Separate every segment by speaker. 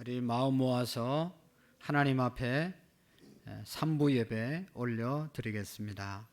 Speaker 1: 우리 마음 모아서 하나님 앞에 3부 예배 올려 드리겠습니다.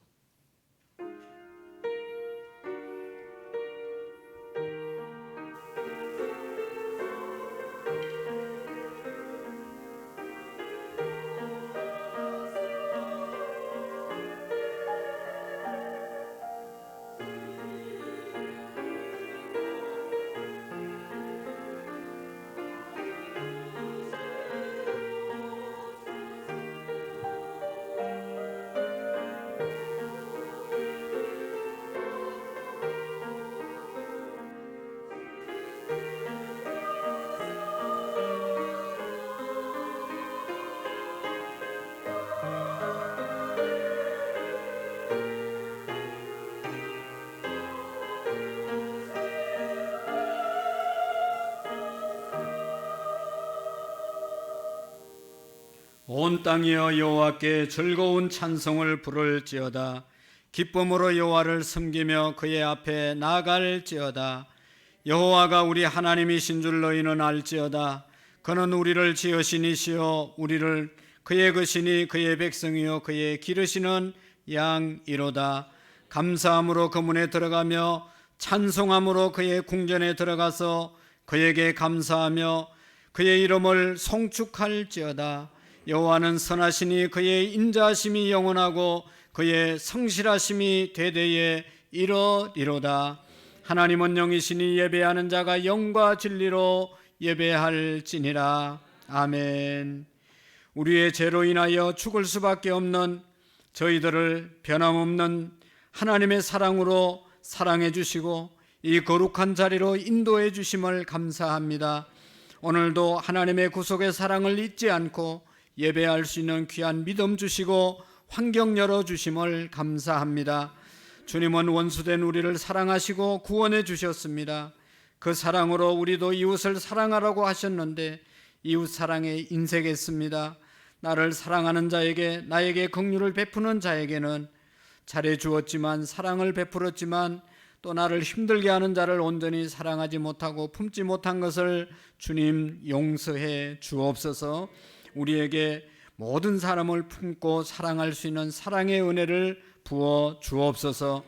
Speaker 1: 온 땅이여 여호와께 즐거운 찬송을 부를지어다. 기쁨으로 여호와를 섬기며 그의 앞에 나아갈지어다. 여호와가 우리 하나님이신 줄 너희는 알지어다. 그는 우리를 지으시니시여 우리를 그의 것이니 그의 백성이요 그의 기르시는 양이로다. 감사함으로 그 문에 들어가며 찬송함으로 그의 궁전에 들어가서 그에게 감사하며 그의 이름을 송축할지어다. 여호와는 선하시니 그의 인자하심이 영원하고 그의 성실하심이 대대에 이르리로다. 하나님은 영이시니 예배하는 자가 영과 진리로 예배할지니라. 아멘. 우리의 죄로 인하여 죽을 수밖에 없는 저희들을 변함없는 하나님의 사랑으로 사랑해 주시고 이 거룩한 자리로 인도해 주심을 감사합니다. 오늘도 하나님의 구속의 사랑을 잊지 않고 예배할 수 있는 귀한 믿음 주시고 환경 열어주심을 감사합니다. 주님은 원수된 우리를 사랑하시고 구원해 주셨습니다. 그 사랑으로 우리도 이웃을 사랑하라고 하셨는데 이웃 사랑에 인색했습니다. 나를 사랑하는 자에게, 나에게 긍휼을 베푸는 자에게는 잘해 주었지만, 사랑을 베풀었지만 또 나를 힘들게 하는 자를 온전히 사랑하지 못하고 품지 못한 것을 주님 용서해 주옵소서. 우리에게 모든 사람을 품고 사랑할 수 있는 사랑의 은혜를 부어 주옵소서.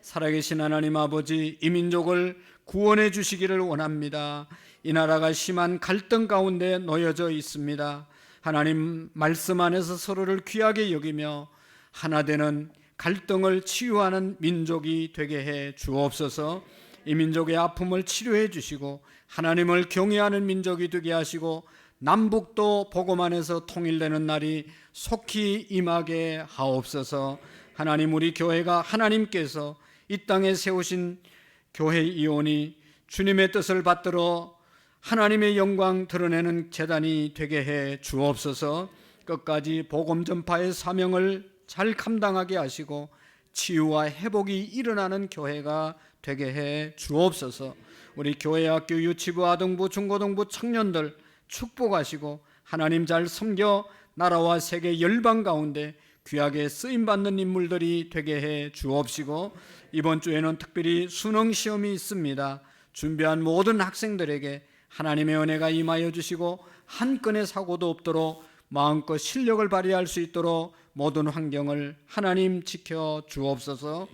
Speaker 1: 살아계신 하나님 아버지, 이 민족을 구원해 주시기를 원합니다. 이 나라가 심한 갈등 가운데 놓여져 있습니다. 하나님 말씀 안에서 서로를 귀하게 여기며 하나 되는 갈등을 치유하는 민족이 되게 해 주옵소서. 이 민족의 아픔을 치료해 주시고 하나님을 경외하는 민족이 되게 하시고 남북도 복음 안에서 통일되는 날이 속히 임하게 하옵소서. 하나님, 우리 교회가 하나님께서 이 땅에 세우신 교회 이온이 주님의 뜻을 받들어 하나님의 영광 드러내는 제단이 되게 해 주옵소서. 끝까지 복음 전파의 사명을 잘 감당하게 하시고 치유와 회복이 일어나는 교회가 되게 해 주옵소서. 우리 교회, 학교, 유치부, 아동부, 중고등부 청년들 축복하시고 하나님 잘 섬겨 나라와 세계 열방 가운데 귀하게 쓰임받는 인물들이 되게 해 주옵시고, 이번 주에는 특별히 수능 시험이 있습니다. 준비한 모든 학생들에게 하나님의 은혜가 임하여 주시고 한 건의 사고도 없도록 마음껏 실력을 발휘할 수 있도록 모든 환경을 하나님 지켜 주옵소서.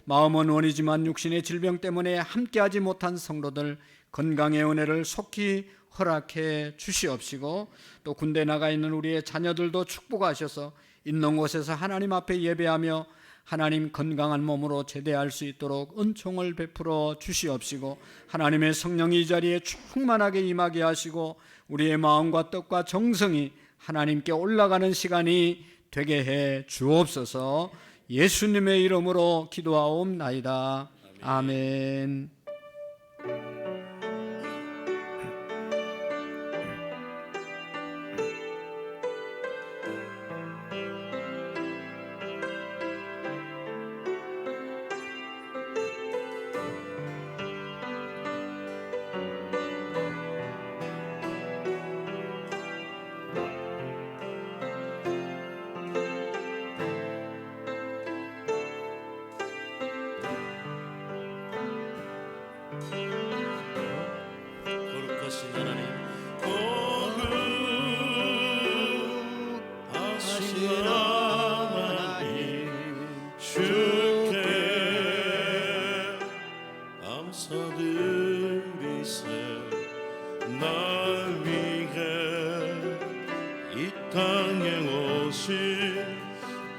Speaker 1: 마음은 원이지만 육신의 질병 때문에 함께하지 못한 성도들 건강의 은혜를 속히 허락해 주시옵시고, 또 군대 나가 있는 우리의 자녀들도 축복하셔서 있는 곳에서 하나님 앞에 예배하며 하나님 건강한 몸으로 제대할 수 있도록 은총을 베풀어 주시옵시고, 하나님의 성령이 이 자리에 충만하게 임하게 하시고 우리의 마음과 뜻과 정성이 하나님께 올라가는 시간이 되게 해 주옵소서. 예수님의 이름으로 기도하옵나이다. 아멘.
Speaker 2: 날 위해 이 땅에 오신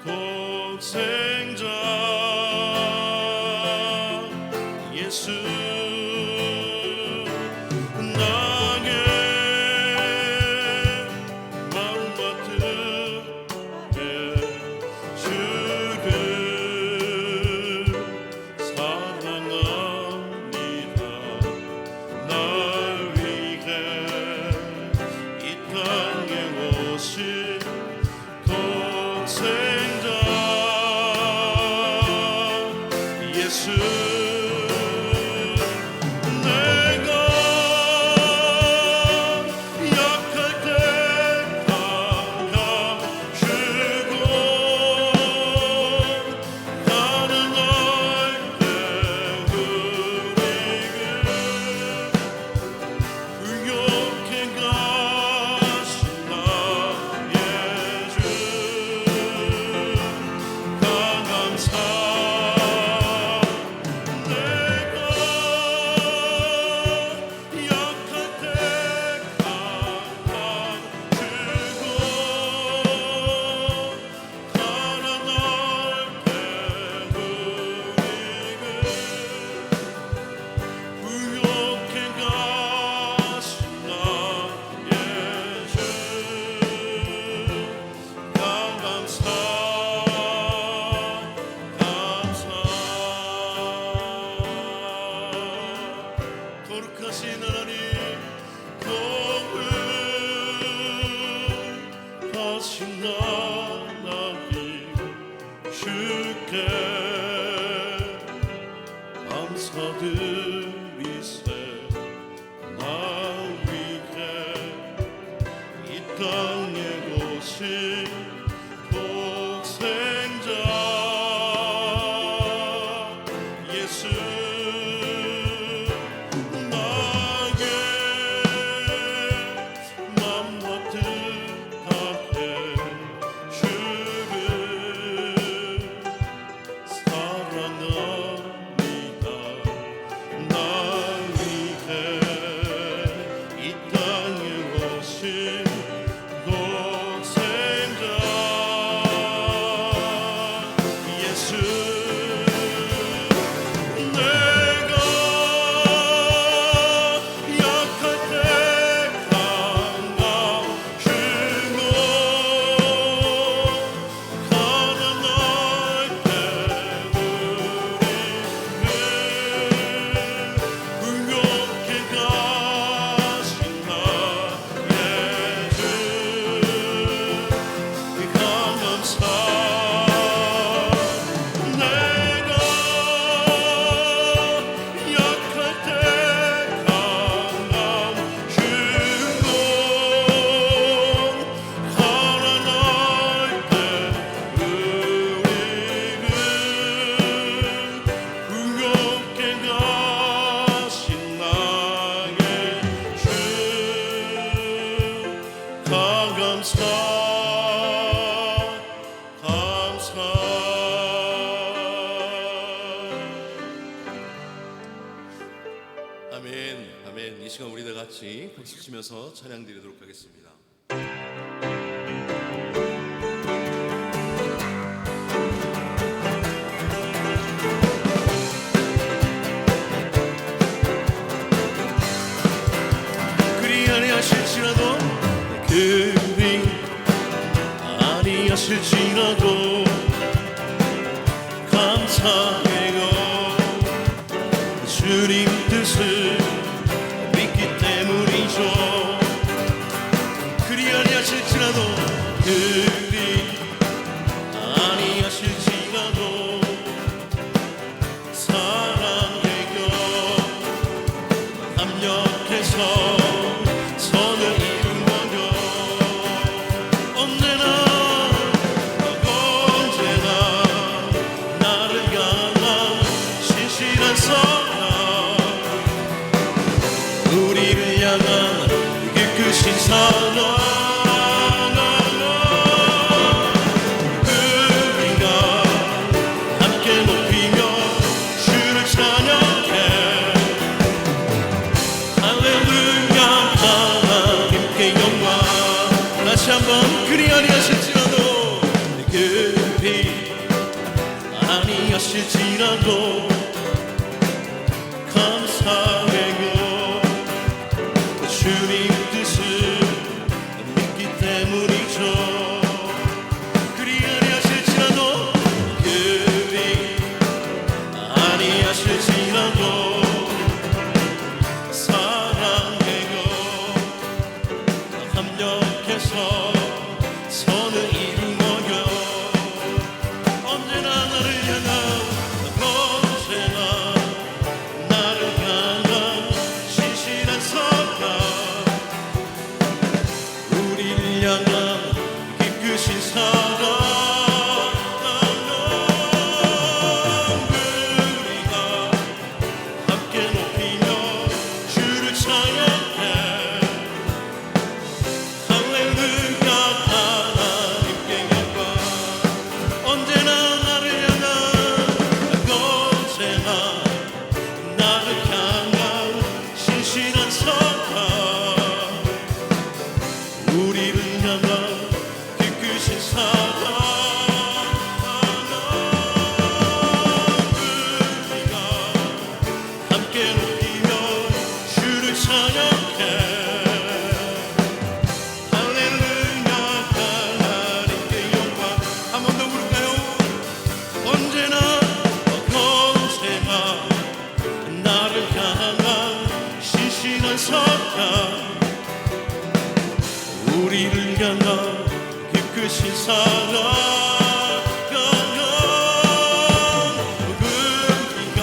Speaker 2: 독생자 예수 나의 마음과 뜻에 주를 사랑합니다. 날 위해 이 땅에 오신 독생자 예수 내가 약할 때 다가주고 가난할 때 우리를 부욕해 가신 나의 주 감사 내가 약할 때 강함주고 가난할 때 우리를 부욕해 가신 나의 주 감사 거룩하신 하나님 거룩하신 하나님 주께 감사드리세 날 위해 이 땅에 오신 독생자 예수 나의 맘과 뜻하에 주를 사랑합니다. 날 위해 이 땅에 오신 독생자 예수 내가 약할 때 강함주고 가난할 때 우리를 부욕해 가신 나의 주 감사 내가 약할 때 강함주고 가난할 때 우리를 부욕해 가신 나의 주 감사 아멘 아멘. 이 시간 우리 다 같이 박수 치면서 찬양 드리도록 하겠습니다. 그리 아니하실지라도 그리 아니하실지라도 감사해요. 주님 뜻을 믿기 때문이죠. 그리 아니하실지라도 그리 아니하실지라도 사랑해요. 합력해서 선을 이룬 거요. 언제나 언제나 나를 향한 신실한 사랑 우리를 향한 깨끗신 사랑 우리가 함께 높이며 주를 찬양해 할렐루야 주님 뜻을 믿기 때문이죠. 그리 아니하실지라도 그리 아니하실지라도 사랑해요. 합력해서 선을 이루어요. 언제나 나를 향한 언제나 나를 향한 신실한 사랑, 우리를 향한 기쁘신 사랑, 우리가 함께 높이며 주를 찬양해. 할렐루야 하나님께 영광. 언제나 나를 향한 언제나 나를 향한 신실한 사랑, 우리를 향한 기쁘신 사랑, 우리가 함께 높이며 주를 찬양해. 할렐루야 하나님께 영광. 한 번 더 부를까요? 언제나 나를 향한 신실한 사랑, 우리를 향한 기쁘신 사랑, 우리가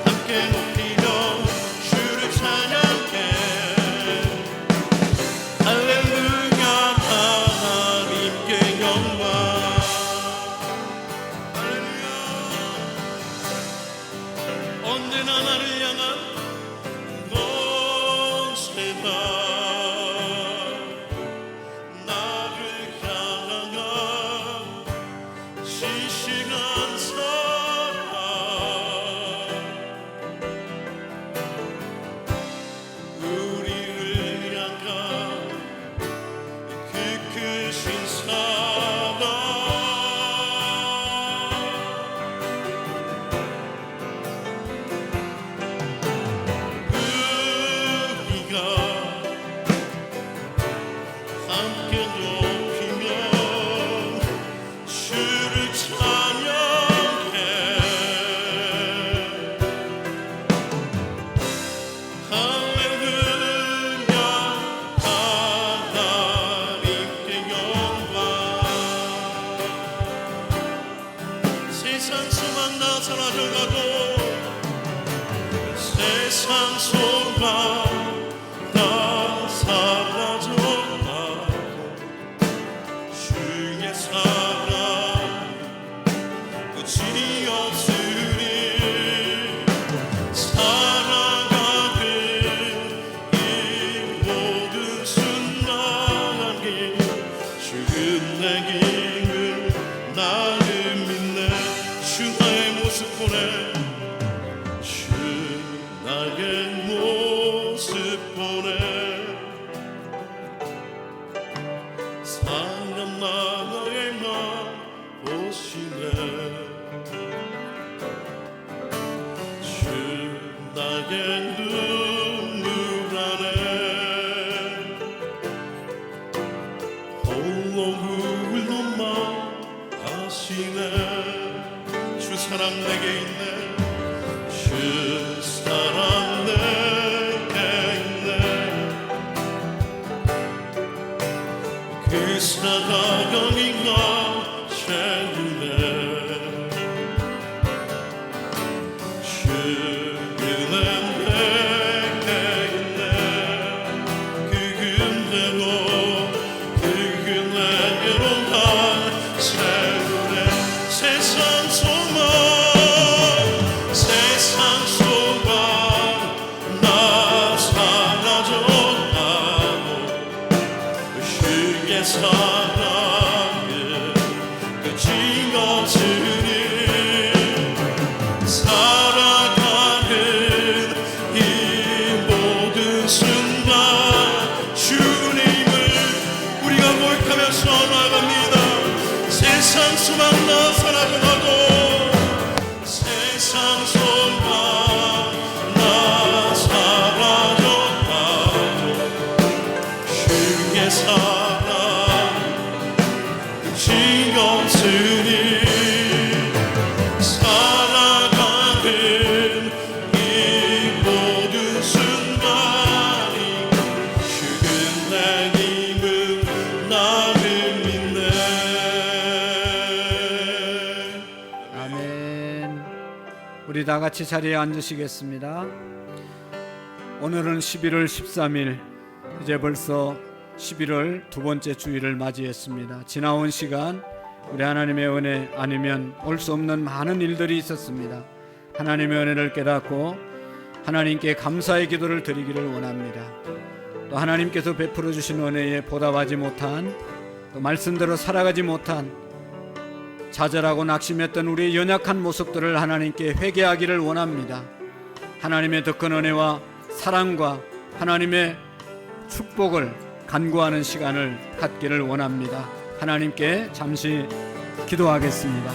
Speaker 2: 함께 높이며 주를 찬양해. 할렐루야 하나님께 영광. 언제나 나를 향한 언제나 나를 향한 신실한 사랑, 우리를 향한 그 크신 사랑, 함께 높이며 주를 찬양해. 할렐루야 하나님께 영광. 세상 수만 다 사라져가고 세상 소망 다 사라져가고 주의 사랑 끝이 없으니 살아가는 이 모든 순간이 주는 내 길을 나를 믿네. 주 나의 모습 보내. 주 나의 모습 보내. 사람 나의 맘 보시네. 주 나의 눈물 안에 홀로 울고만 하시네. 주 사랑 내게 있네. 주 사랑 내게 있네. 그 사랑이 나 채우네. 주 은혜 내게 있네. 그 은혜로 나 채우네. 세상 소망 나 사라져가고 주의 사랑은 끝이 없으니 살아가는 이 모든 순간 주님을 우리가 고백하면서 나아갑니다. 세상 수만 나 사라져가고 세상 소망 나 사라져가고 사랑 끝이 없으니 살아가는 이 모든 순간이 주는 하나님은 나를 믿네.
Speaker 1: 아멘. 우리 다 같이 자리에 앉으시겠습니다. 오늘은 11월 13일, 이제 벌써 11월 두 번째 주일을 맞이했습니다. 지나온 시간 우리 하나님의 은혜 아니면 올 수 없는 많은 일들이 있었습니다. 하나님의 은혜를 깨닫고 하나님께 감사의 기도를 드리기를 원합니다. 또 하나님께서 베풀어 주신 은혜에 보답하지 못한, 또 말씀대로 살아가지 못한 좌절하고 낙심했던 우리의 연약한 모습들을 하나님께 회개하기를 원합니다. 하나님의 더 큰 은혜와 사랑과 하나님의 축복을 간구하는 시간을 갖기를 원합니다. 하나님께 잠시 기도하겠습니다.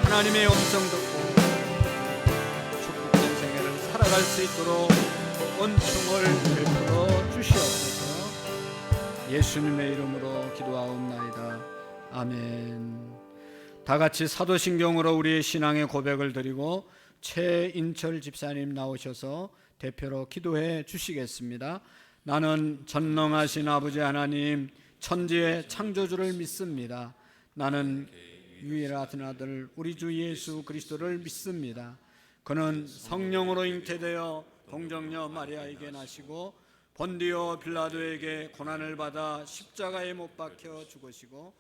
Speaker 1: 하나님의 음성 듣고 축복된 생애를 살아갈 수 있도록 은총을 베풀어 주시옵소서. 예수님의 이름으로 기도하옵나이다. 아멘. 다 같이 사도신경으로 우리의 신앙의 고백을 드리고 최인철 집사님 나오셔서 대표로 기도해 주시겠습니다. 나는 전능하신 아버지 하나님 천지의 창조주를 믿습니다. 나는 유일하신 아들 우리 주 예수 그리스도를 믿습니다. 그는 성령으로 잉태되어 동정녀 마리아에게 나시고 본디오 빌라도에게 고난을 받아 십자가에 못 박혀 죽으시고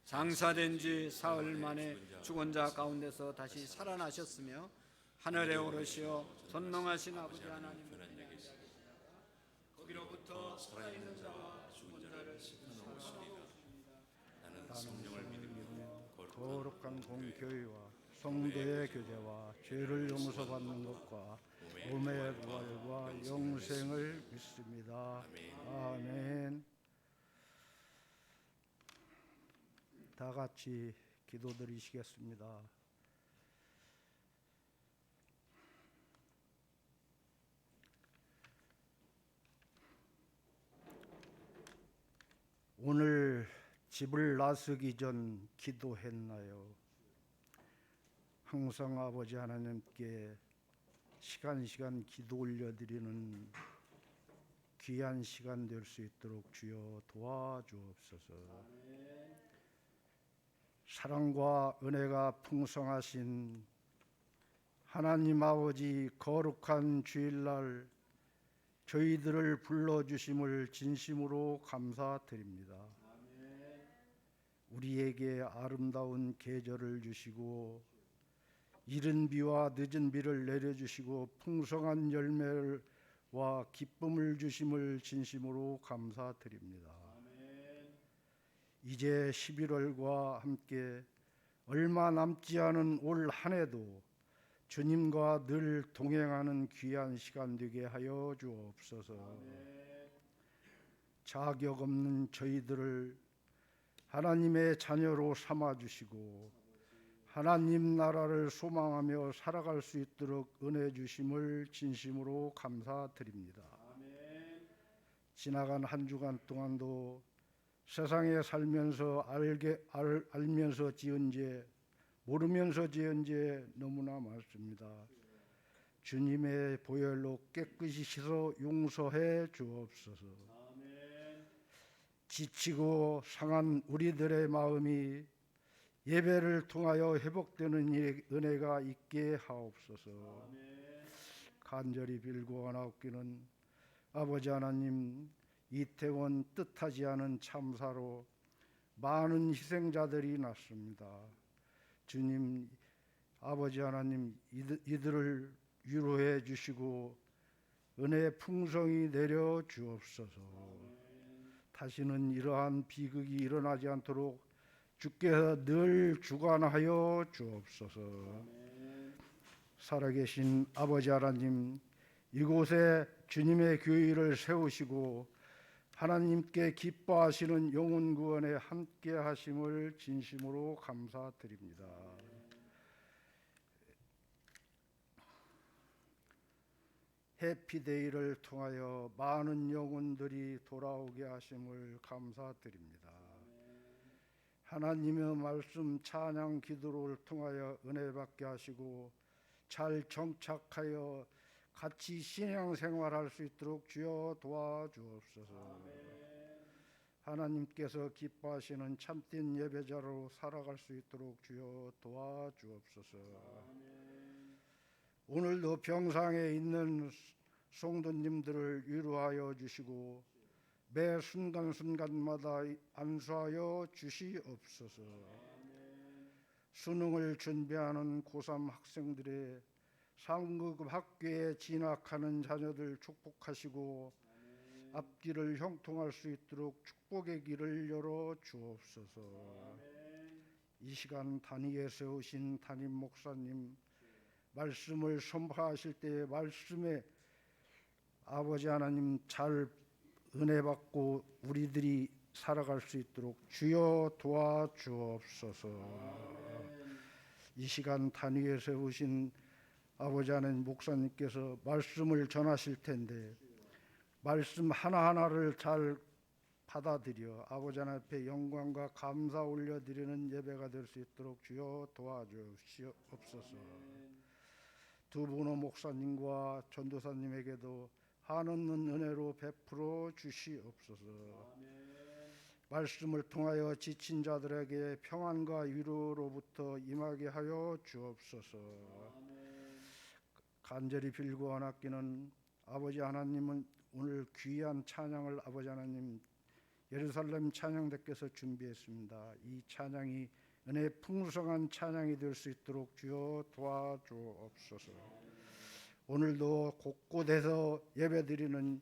Speaker 1: 장사된 지 사흘 만에 죽은 자 가운데서 다시 살아나셨으며 하늘에 오르시어 전능하신 아버지 하나님 거기로부터 살아있는 자와 죽은 자를 씻으시리라. 나는 성령을 믿으며
Speaker 3: 거룩한 공교회와 성도의 교제와 죄를 용서받는 것과 몸의 부활과 영생을 믿습니다. 아멘. 다 같이 기도드리시겠습니다. 오늘 집을 나서기 전 기도했나요? 항상 아버지 하나님께 시간 기도 올려드리는 귀한 시간 될 수 있도록 주여 도와주옵소서. 사랑과 은혜가 풍성하신 하나님 아버지, 거룩한 주일날 저희들을 불러주심을 진심으로 감사드립니다. 우리에게 아름다운 계절을 주시고 이른 비와 늦은 비를 내려주시고 풍성한 열매와 기쁨을 주심을 진심으로 감사드립니다. 이제 11월과 함께 얼마 남지 않은 올 한 해도 주님과 늘 동행하는 귀한 시간 되게 하여 주옵소서. 자격 없는 저희들을 하나님의 자녀로 삼아주시고 하나님 나라를 소망하며 살아갈 수 있도록 은혜 주심을 진심으로 감사드립니다. 지나간 한 주간 동안도 세상에 살면서 알면서 지은 죄, 모르면서 지은 죄 너무나 많습니다. 주님의 보혈로 깨끗이 씻어 용서해 주옵소서. 지치고 상한 우리들의 마음이 예배를 통하여 회복되는 은혜가 있게 하옵소서. 간절히 빌고 원하옵기는 아버지 하나님, 이태원 뜻하지 않은 참사로 많은 희생자들이 났습니다. 주님, 아버지 하나님, 이들을 위로해 주시고 은혜 풍성히 내려 주옵소서. 다시는 이러한 비극이 일어나지 않도록 주께서 늘 주관하여 주옵소서. 살아계신 아버지 하나님, 이곳에 주님의 교회를 세우시고 하나님께 기뻐하시는 영혼 구원에 함께 하심을 진심으로 감사드립니다. 해피데이를 통하여 많은 영혼들이 돌아오게 하심을 감사드립니다. 하나님의 말씀 찬양 기도를 통하여 은혜 받게 하시고 잘 정착하여 같이 신앙생활할 수 있도록 주여 도와주옵소서. 하나님께서 기뻐하시는 참된 예배자로 살아갈 수 있도록 주여 도와주옵소서. 오늘도 병상에 있는 성도님들을 위로하여 주시고 매 순간순간마다 안수하여 주시옵소서. 수능을 준비하는 고3 학생들의 상급 학교에 진학하는 자녀들 축복하시고 앞길을 형통할 수 있도록 축복의 길을 열어 주옵소서. 이 시간 단위에 세우신 담임 목사님, 말씀을 선포하실 때 말씀에 아버지 하나님 잘 은혜 받고 우리들이 살아갈 수 있도록 주여 도와주옵소서. 이 시간 단위에 세우신 아버지 하나님 목사님께서 말씀을 전하실 텐데 말씀 하나하나를 잘 받아들여 아버지 하나님 앞에 영광과 감사 올려드리는 예배가 될 수 있도록 주여 도와주시옵소서. 두 분의 목사님과 전도사님에게도 한없는 은혜로 베풀어 주시옵소서. 말씀을 통하여 지친 자들에게 평안과 위로로부터 임하게 하여 주옵소서. 간절히 빌고 원하기는 아버지 하나님은 오늘 귀한 찬양을 아버지 하나님 예루살렘 찬양대께서 준비했습니다. 이 찬양이 은혜 풍성한 찬양이 될 수 있도록 주여 도와주옵소서. 오늘도 곳곳에서 예배드리는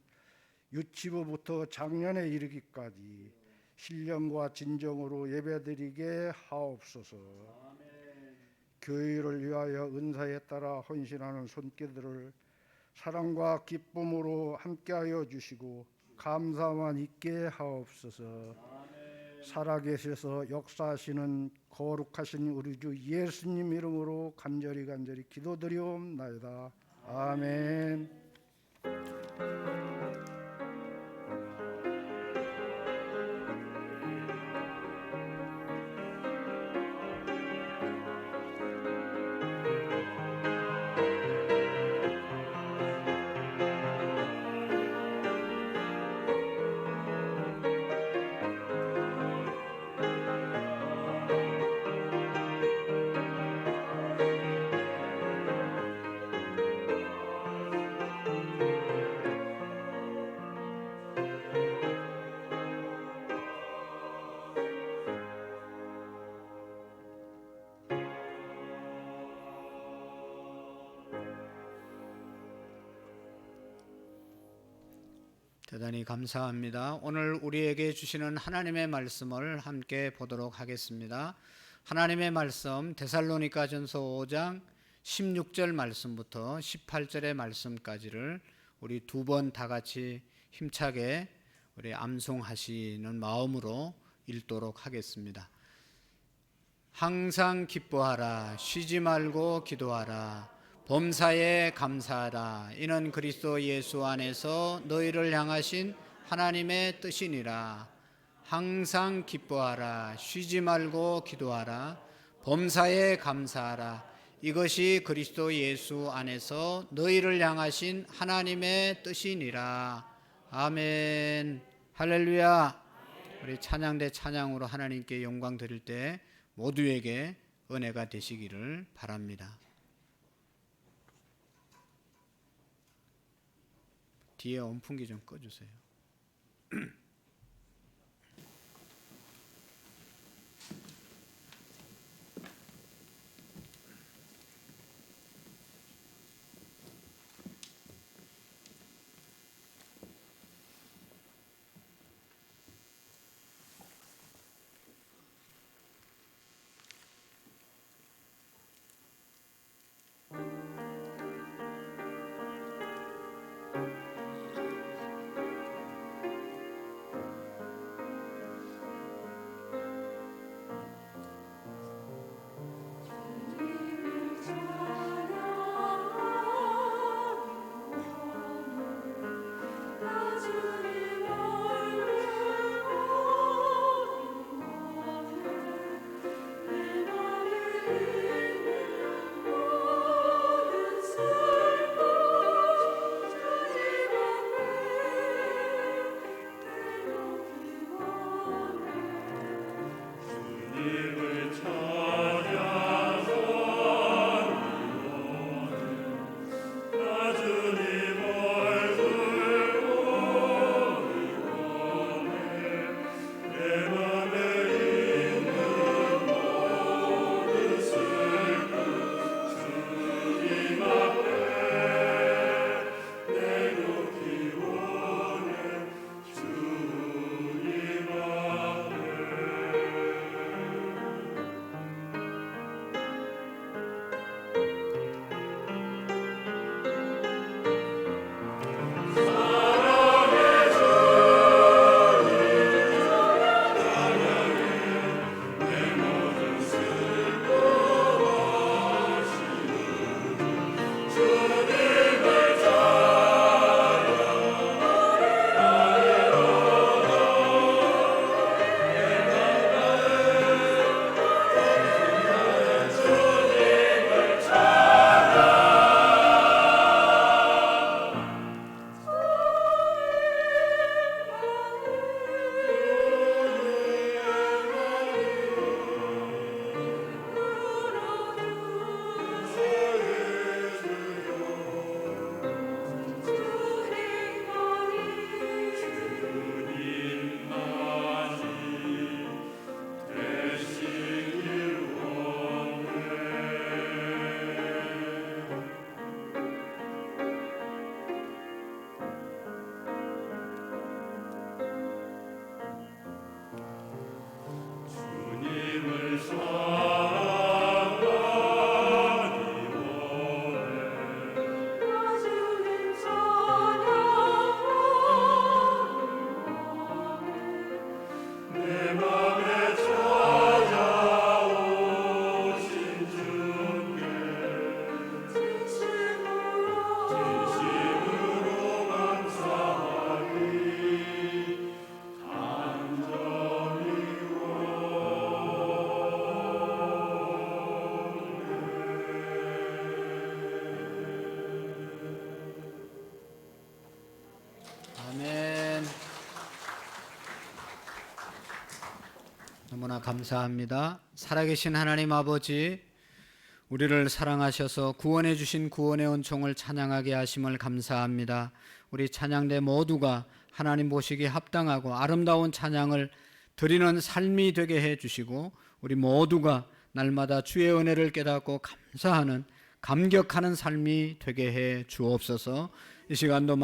Speaker 3: 유치부부터 작년에 이르기까지 신령과 진정으로 예배드리게 하옵소서. 교회를 위하여 은사에 따라 헌신하는 손길들을 사랑과 기쁨으로 함께하여 주시고 감사만 있게 하옵소서. 살아계셔서 역사하시는 거룩하신 우리 주 예수님 이름으로 간절히 기도드리옵나이다. 아멘.
Speaker 1: 대단히 감사합니다. 오늘 우리에게 주시는 하나님의 말씀을 함께 보도록 하겠습니다. 하나님의 말씀 데살로니가전서 5장 16절 말씀부터 18절의 말씀까지를 우리 두 번 다 같이 힘차게 우리 암송하시는 마음으로 읽도록 하겠습니다. 항상 기뻐하라, 쉬지 말고 기도하라, 범사에 감사하라. 이는 그리스도 예수 안에서 너희를 향하신 하나님의 뜻이니라. 항상 기뻐하라, 쉬지 말고 기도하라, 범사에 감사하라. 이것이 그리스도 예수 안에서 너희를 향하신 하나님의 뜻이니라. 아멘. 할렐루야. 우리 찬양대 찬양으로 하나님께 영광 드릴 때 모두에게 은혜가 되시기를 바랍니다. 뒤에 온풍기 좀 꺼주세요. 아멘. 너무나 감사합니다. 살아계신 하나님 아버지, 우리를 사랑하셔서 구원해 주신 구원의 은총을 찬양하게 하심을 감사합니다. 우리 찬양대 모두가 하나님 보시기에 합당하고 아름다운 찬양을 드리는 삶이 되게 해 주시고, 우리 모두가 날마다 주의 은혜를 깨닫고 감사하는, 감격하는 삶이 되게 해 주옵소서. 이 시간도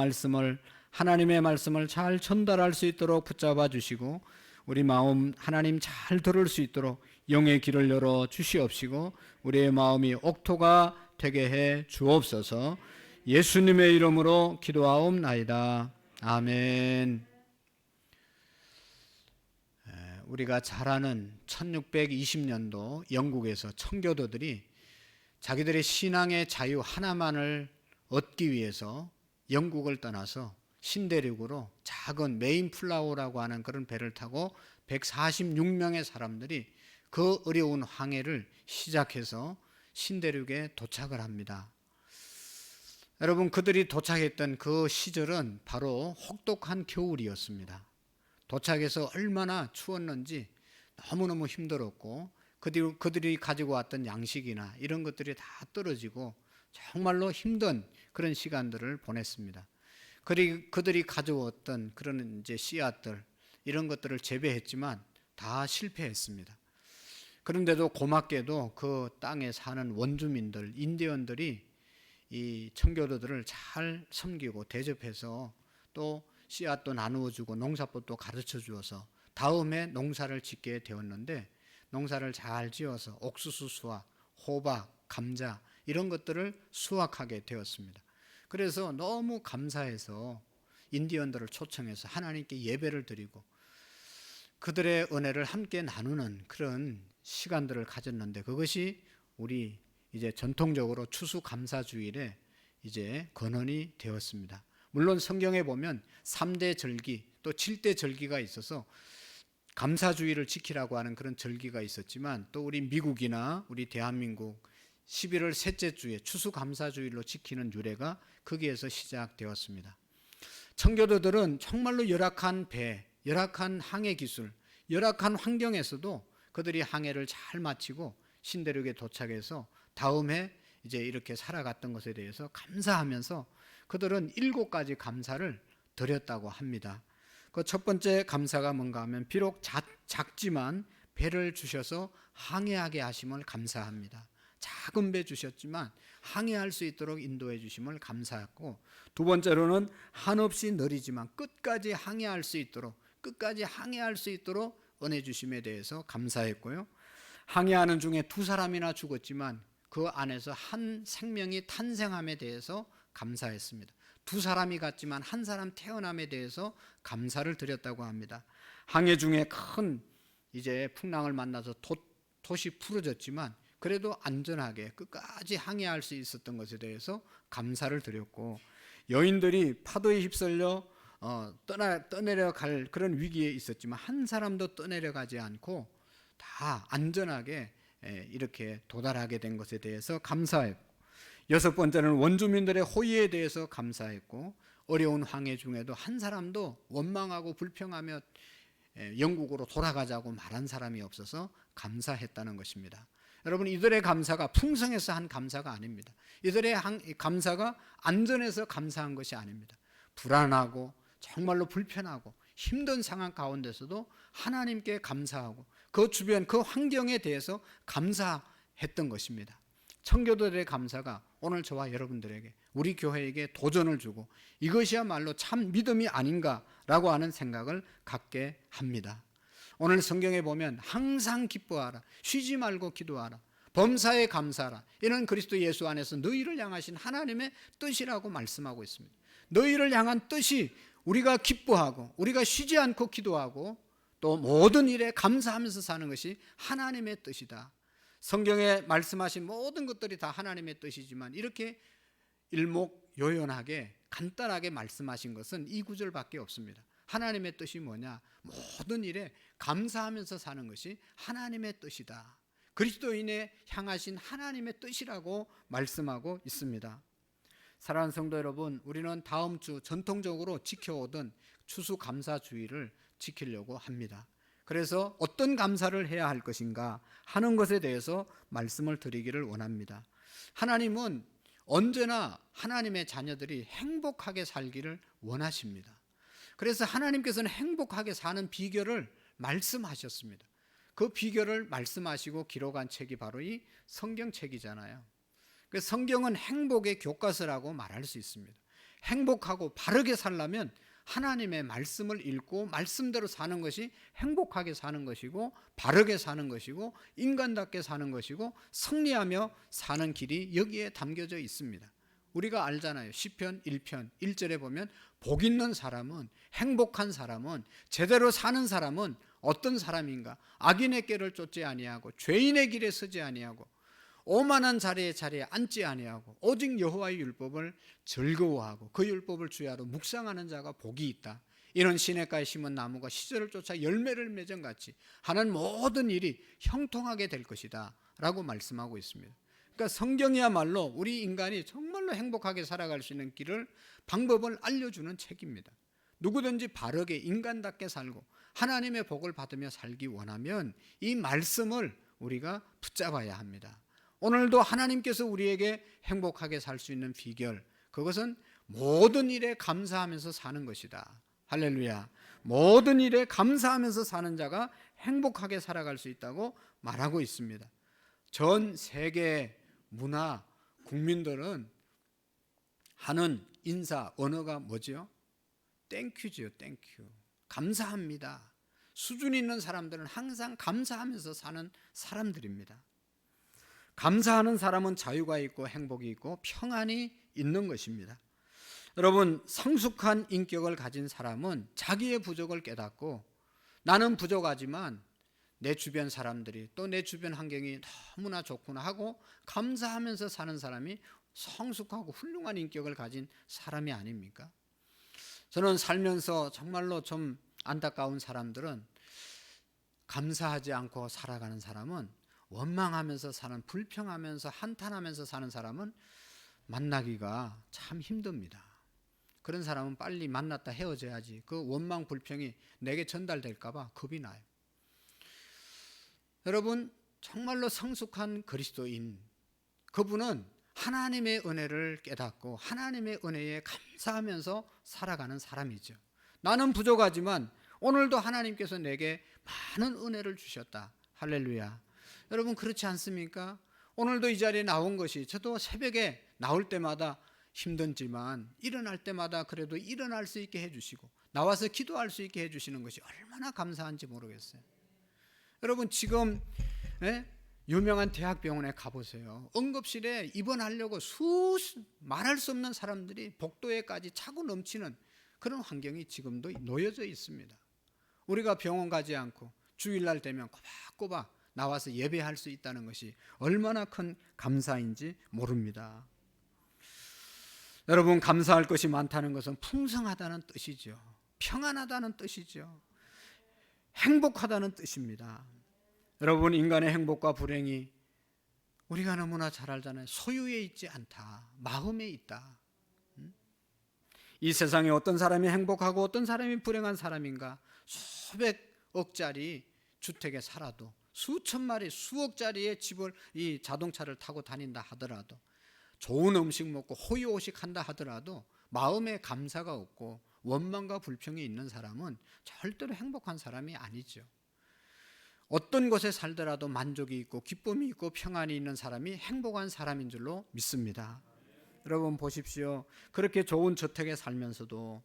Speaker 1: 하나님의 말씀을 잘 전달할 수 있도록 붙잡아 주시고, 우리 마음 하나님 잘 들을 수 있도록 영의 길을 열어 주시옵시고, 우리의 마음이 옥토가 되게 해 주옵소서. 예수님의 이름으로 기도하옵나이다. 아멘. 우리가 잘 아는 1620년도 영국에서 청교도들이 자기들의 신앙의 자유 하나만을 얻기 위해서 영국을 떠나서 신대륙으로 작은 메인플라워라고 하는 그런 배를 타고 146명의 사람들이 그 어려운 항해를 시작해서 신대륙에 도착을 합니다. 여러분, 그들이 도착했던 그 시절은 바로 혹독한 겨울이었습니다. 도착해서 얼마나 추웠는지 너무너무 힘들었고, 그들이 가지고 왔던 양식이나 이런 것들이 다 떨어지고 정말로 힘든 그런 시간들을 보냈습니다. 그들이 가져왔던 그런 이제 씨앗들 이런 것들을 재배했지만 다 실패했습니다. 그런데도 고맙게도 그 땅에 사는 원주민들, 인디언들이 이 청교도들을 잘 섬기고 대접해서 또 씨앗도 나누어 주고 농사법도 가르쳐 주어서 다음에 농사를 짓게 되었는데, 농사를 잘 지어서 옥수수 수확, 호박, 감자 이런 것들을 수확하게 되었습니다. 그래서 너무 감사해서 인디언들을 초청해서 하나님께 예배를 드리고 그들의 은혜를 함께 나누는 그런 시간들을 가졌는데, 그것이 우리 이제 전통적으로 추수감사주일에 이제 근원이 되었습니다. 물론 성경에 보면 3대 절기 또 7대 절기가 있어서 감사주일을 지키라고 하는 그런 절기가 있었지만, 또 우리 미국이나 우리 대한민국 11월 셋째 주에 추수감사주일로 지키는 유래가 거기에서 시작되었습니다. 청교도들은 정말로 열악한 배, 열악한 항해 기술, 열악한 환경에서도 그들이 항해를 잘 마치고 신대륙에 도착해서 다음에 이제 이렇게 살아갔던 것에 대해서 감사하면서 그들은 7가지 감사를 드렸다고 합니다. 그 첫 번째 감사가 뭔가 하면, 비록 작지만 배를 주셔서 항해하게 하심을 감사합니다. 작은 배 주셨지만 항해할 수 있도록 인도해 주심을 감사했고, 두 번째로는 한없이 느리지만 끝까지 항해할 수 있도록 은혜 주심에 대해서 감사했고요. 항해하는 중에 2사람이나 죽었지만 그 안에서 한 생명이 탄생함에 대해서 감사했습니다. 2사람이 갔지만 1사람 태어남에 대해서 감사를 드렸다고 합니다. 항해 중에 큰 이제 풍랑을 만나서 돛이 부러졌지만 그래도 안전하게 끝까지 항해할 수 있었던 것에 대해서 감사를 드렸고, 여인들이 파도에 휩쓸려 떠내려갈 그런 위기에 있었지만 한 사람도 떠내려가지 않고 다 안전하게 이렇게 도달하게 된 것에 대해서 감사했고, 6번째는 원주민들의 호의에 대해서 감사했고, 어려운 항해 중에도 한 사람도 원망하고 불평하며 영국으로 돌아가자고 말한 사람이 없어서 감사했다는 것입니다. 여러분, 이들의 감사가 풍성해서 한 감사가 아닙니다. 이들의 감사가 안전해서 감사한 것이 아닙니다. 불안하고 정말로 불편하고 힘든 상황 가운데서도 하나님께 감사하고 그 주변 그 환경에 대해서 감사했던 것입니다. 청교도들의 감사가 오늘 저와 여러분들에게, 우리 교회에게 도전을 주고 이것이야말로 참 믿음이 아닌가라고 하는 생각을 갖게 합니다. 오늘 성경에 보면 항상 기뻐하라, 쉬지 말고 기도하라, 범사에 감사하라, 이는 그리스도 예수 안에서 너희를 향하신 하나님의 뜻이라고 말씀하고 있습니다. 너희를 향한 뜻이 우리가 기뻐하고 우리가 쉬지 않고 기도하고 또 모든 일에 감사하면서 사는 것이 하나님의 뜻이다. 성경에 말씀하신 모든 것들이 다 하나님의 뜻이지만 이렇게 일목요연하게 간단하게 말씀하신 것은 이 구절밖에 없습니다. 하나님의 뜻이 뭐냐? 모든 일에 감사하면서 사는 것이 하나님의 뜻이다. 그리스도인에 향하신 하나님의 뜻이라고 말씀하고 있습니다. 사랑하는 성도 여러분, 우리는 다음 주 전통적으로 지켜오던 추수감사주의를 지키려고 합니다. 그래서 어떤 감사를 해야 할 것인가 하는 것에 대해서 말씀을 드리기를 원합니다. 하나님은 언제나 하나님의 자녀들이 행복하게 살기를 원하십니다. 그래서 하나님께서는 행복하게 사는 비결을 말씀하셨습니다. 그 비결을 말씀하시고 기록한 책이 바로 이 성경책이잖아요. 그래서 성경은 행복의 교과서라고 말할 수 있습니다. 행복하고 바르게 살려면 하나님의 말씀을 읽고 말씀대로 사는 것이 행복하게 사는 것이고 바르게 사는 것이고 인간답게 사는 것이고 승리하며 사는 길이 여기에 담겨져 있습니다. 우리가 알잖아요. 시편 1편 1절에 보면 복 있는 사람은, 행복한 사람은, 제대로 사는 사람은 어떤 사람인가? 악인의 길을 쫓지 아니하고 죄인의 길에 서지 아니하고 오만한 자리에 앉지 아니하고 오직 여호와의 율법을 즐거워하고 그 율법을 주야로 묵상하는 자가 복이 있다. 이는 시냇가에 심은 나무가 시절을 쫓아 열매를 맺은같이 하는 모든 일이 형통하게 될 것이다 라고 말씀하고 있습니다. 그러니까 성경이야말로 우리 인간이 정말로 행복하게 살아갈 수 있는 길을, 방법을 알려주는 책입니다. 누구든지 바르게 인간답게 살고 하나님의 복을 받으며 살기 원하면 이 말씀을 우리가 붙잡아야 합니다. 오늘도 하나님께서 우리에게 행복하게 살 수 있는 비결, 그것은 모든 일에 감사하면서 사는 것이다. 할렐루야. 모든 일에 감사하면서 사는 자가 행복하게 살아갈 수 있다고 말하고 있습니다. 전 세계 문화 국민들은 하는 인사 언어가 뭐지요? 땡큐지요. 땡큐. 감사합니다. 수준 있는 사람들은 항상 감사하면서 사는 사람들입니다. 감사하는 사람은 자유가 있고 행복이 있고 평안이 있는 것입니다. 여러분, 성숙한 인격을 가진 사람은 자기의 부족을 깨닫고 나는 부족하지만 내 주변 사람들이 또 내 주변 환경이 너무나 좋구나 하고 감사하면서 사는 사람이 성숙하고 훌륭한 인격을 가진 사람이 아닙니까? 저는 살면서 정말로 좀 안타까운 사람들은 감사하지 않고 살아가는 사람은 원망하면서 사는, 불평하면서 한탄하면서 사는 사람은 만나기가 참 힘듭니다. 그런 사람은 빨리 만났다 헤어져야지 그 원망 불평이 내게 전달될까 봐 겁이 나요. 여러분, 정말로 성숙한 그리스도인, 그분은 하나님의 은혜를 깨닫고 하나님의 은혜에 감사하면서 살아가는 사람이죠. 나는 부족하지만 오늘도 하나님께서 내게 많은 은혜를 주셨다. 할렐루야. 여러분, 그렇지 않습니까? 오늘도 이 자리에 나온 것이, 저도 새벽에 나올 때마다 힘들지만 일어날 때마다 그래도 일어날 수 있게 해주시고 나와서 기도할 수 있게 해주시는 것이 얼마나 감사한지 모르겠어요. 여러분, 지금 유명한 대학병원에 가보세요. 응급실에 입원하려고 말할 수 없는 사람들이 복도에까지 차고 넘치는 그런 환경이 지금도 놓여져 있습니다. 우리가 병원 가지 않고 주일날 되면 꼬박꼬박 나와서 예배할 수 있다는 것이 얼마나 큰 감사인지 모릅니다. 여러분, 감사할 것이 많다는 것은 풍성하다는 뜻이죠. 평안하다는 뜻이죠. 행복하다는 뜻입니다. 여러분, 인간의 행복과 불행이 우리가 너무나 잘 알잖아요. 소유에 있지 않다. 마음에 있다. 이 세상에 어떤 사람이 행복하고 어떤 사람이 불행한 사람인가? 수백억짜리 주택에 살아도, 수천마리 수억짜리의 집을, 이 자동차를 타고 다닌다 하더라도, 좋은 음식 먹고 호의호식 한다 하더라도 마음에 감사가 없고 원망과 불평이 있는 사람은 절대로 행복한 사람이 아니죠. 어떤 곳에 살더라도 만족이 있고 기쁨이 있고 평안이 있는 사람이 행복한 사람인 줄로 믿습니다. 여러분 보십시오. 그렇게 좋은 저택에 살면서도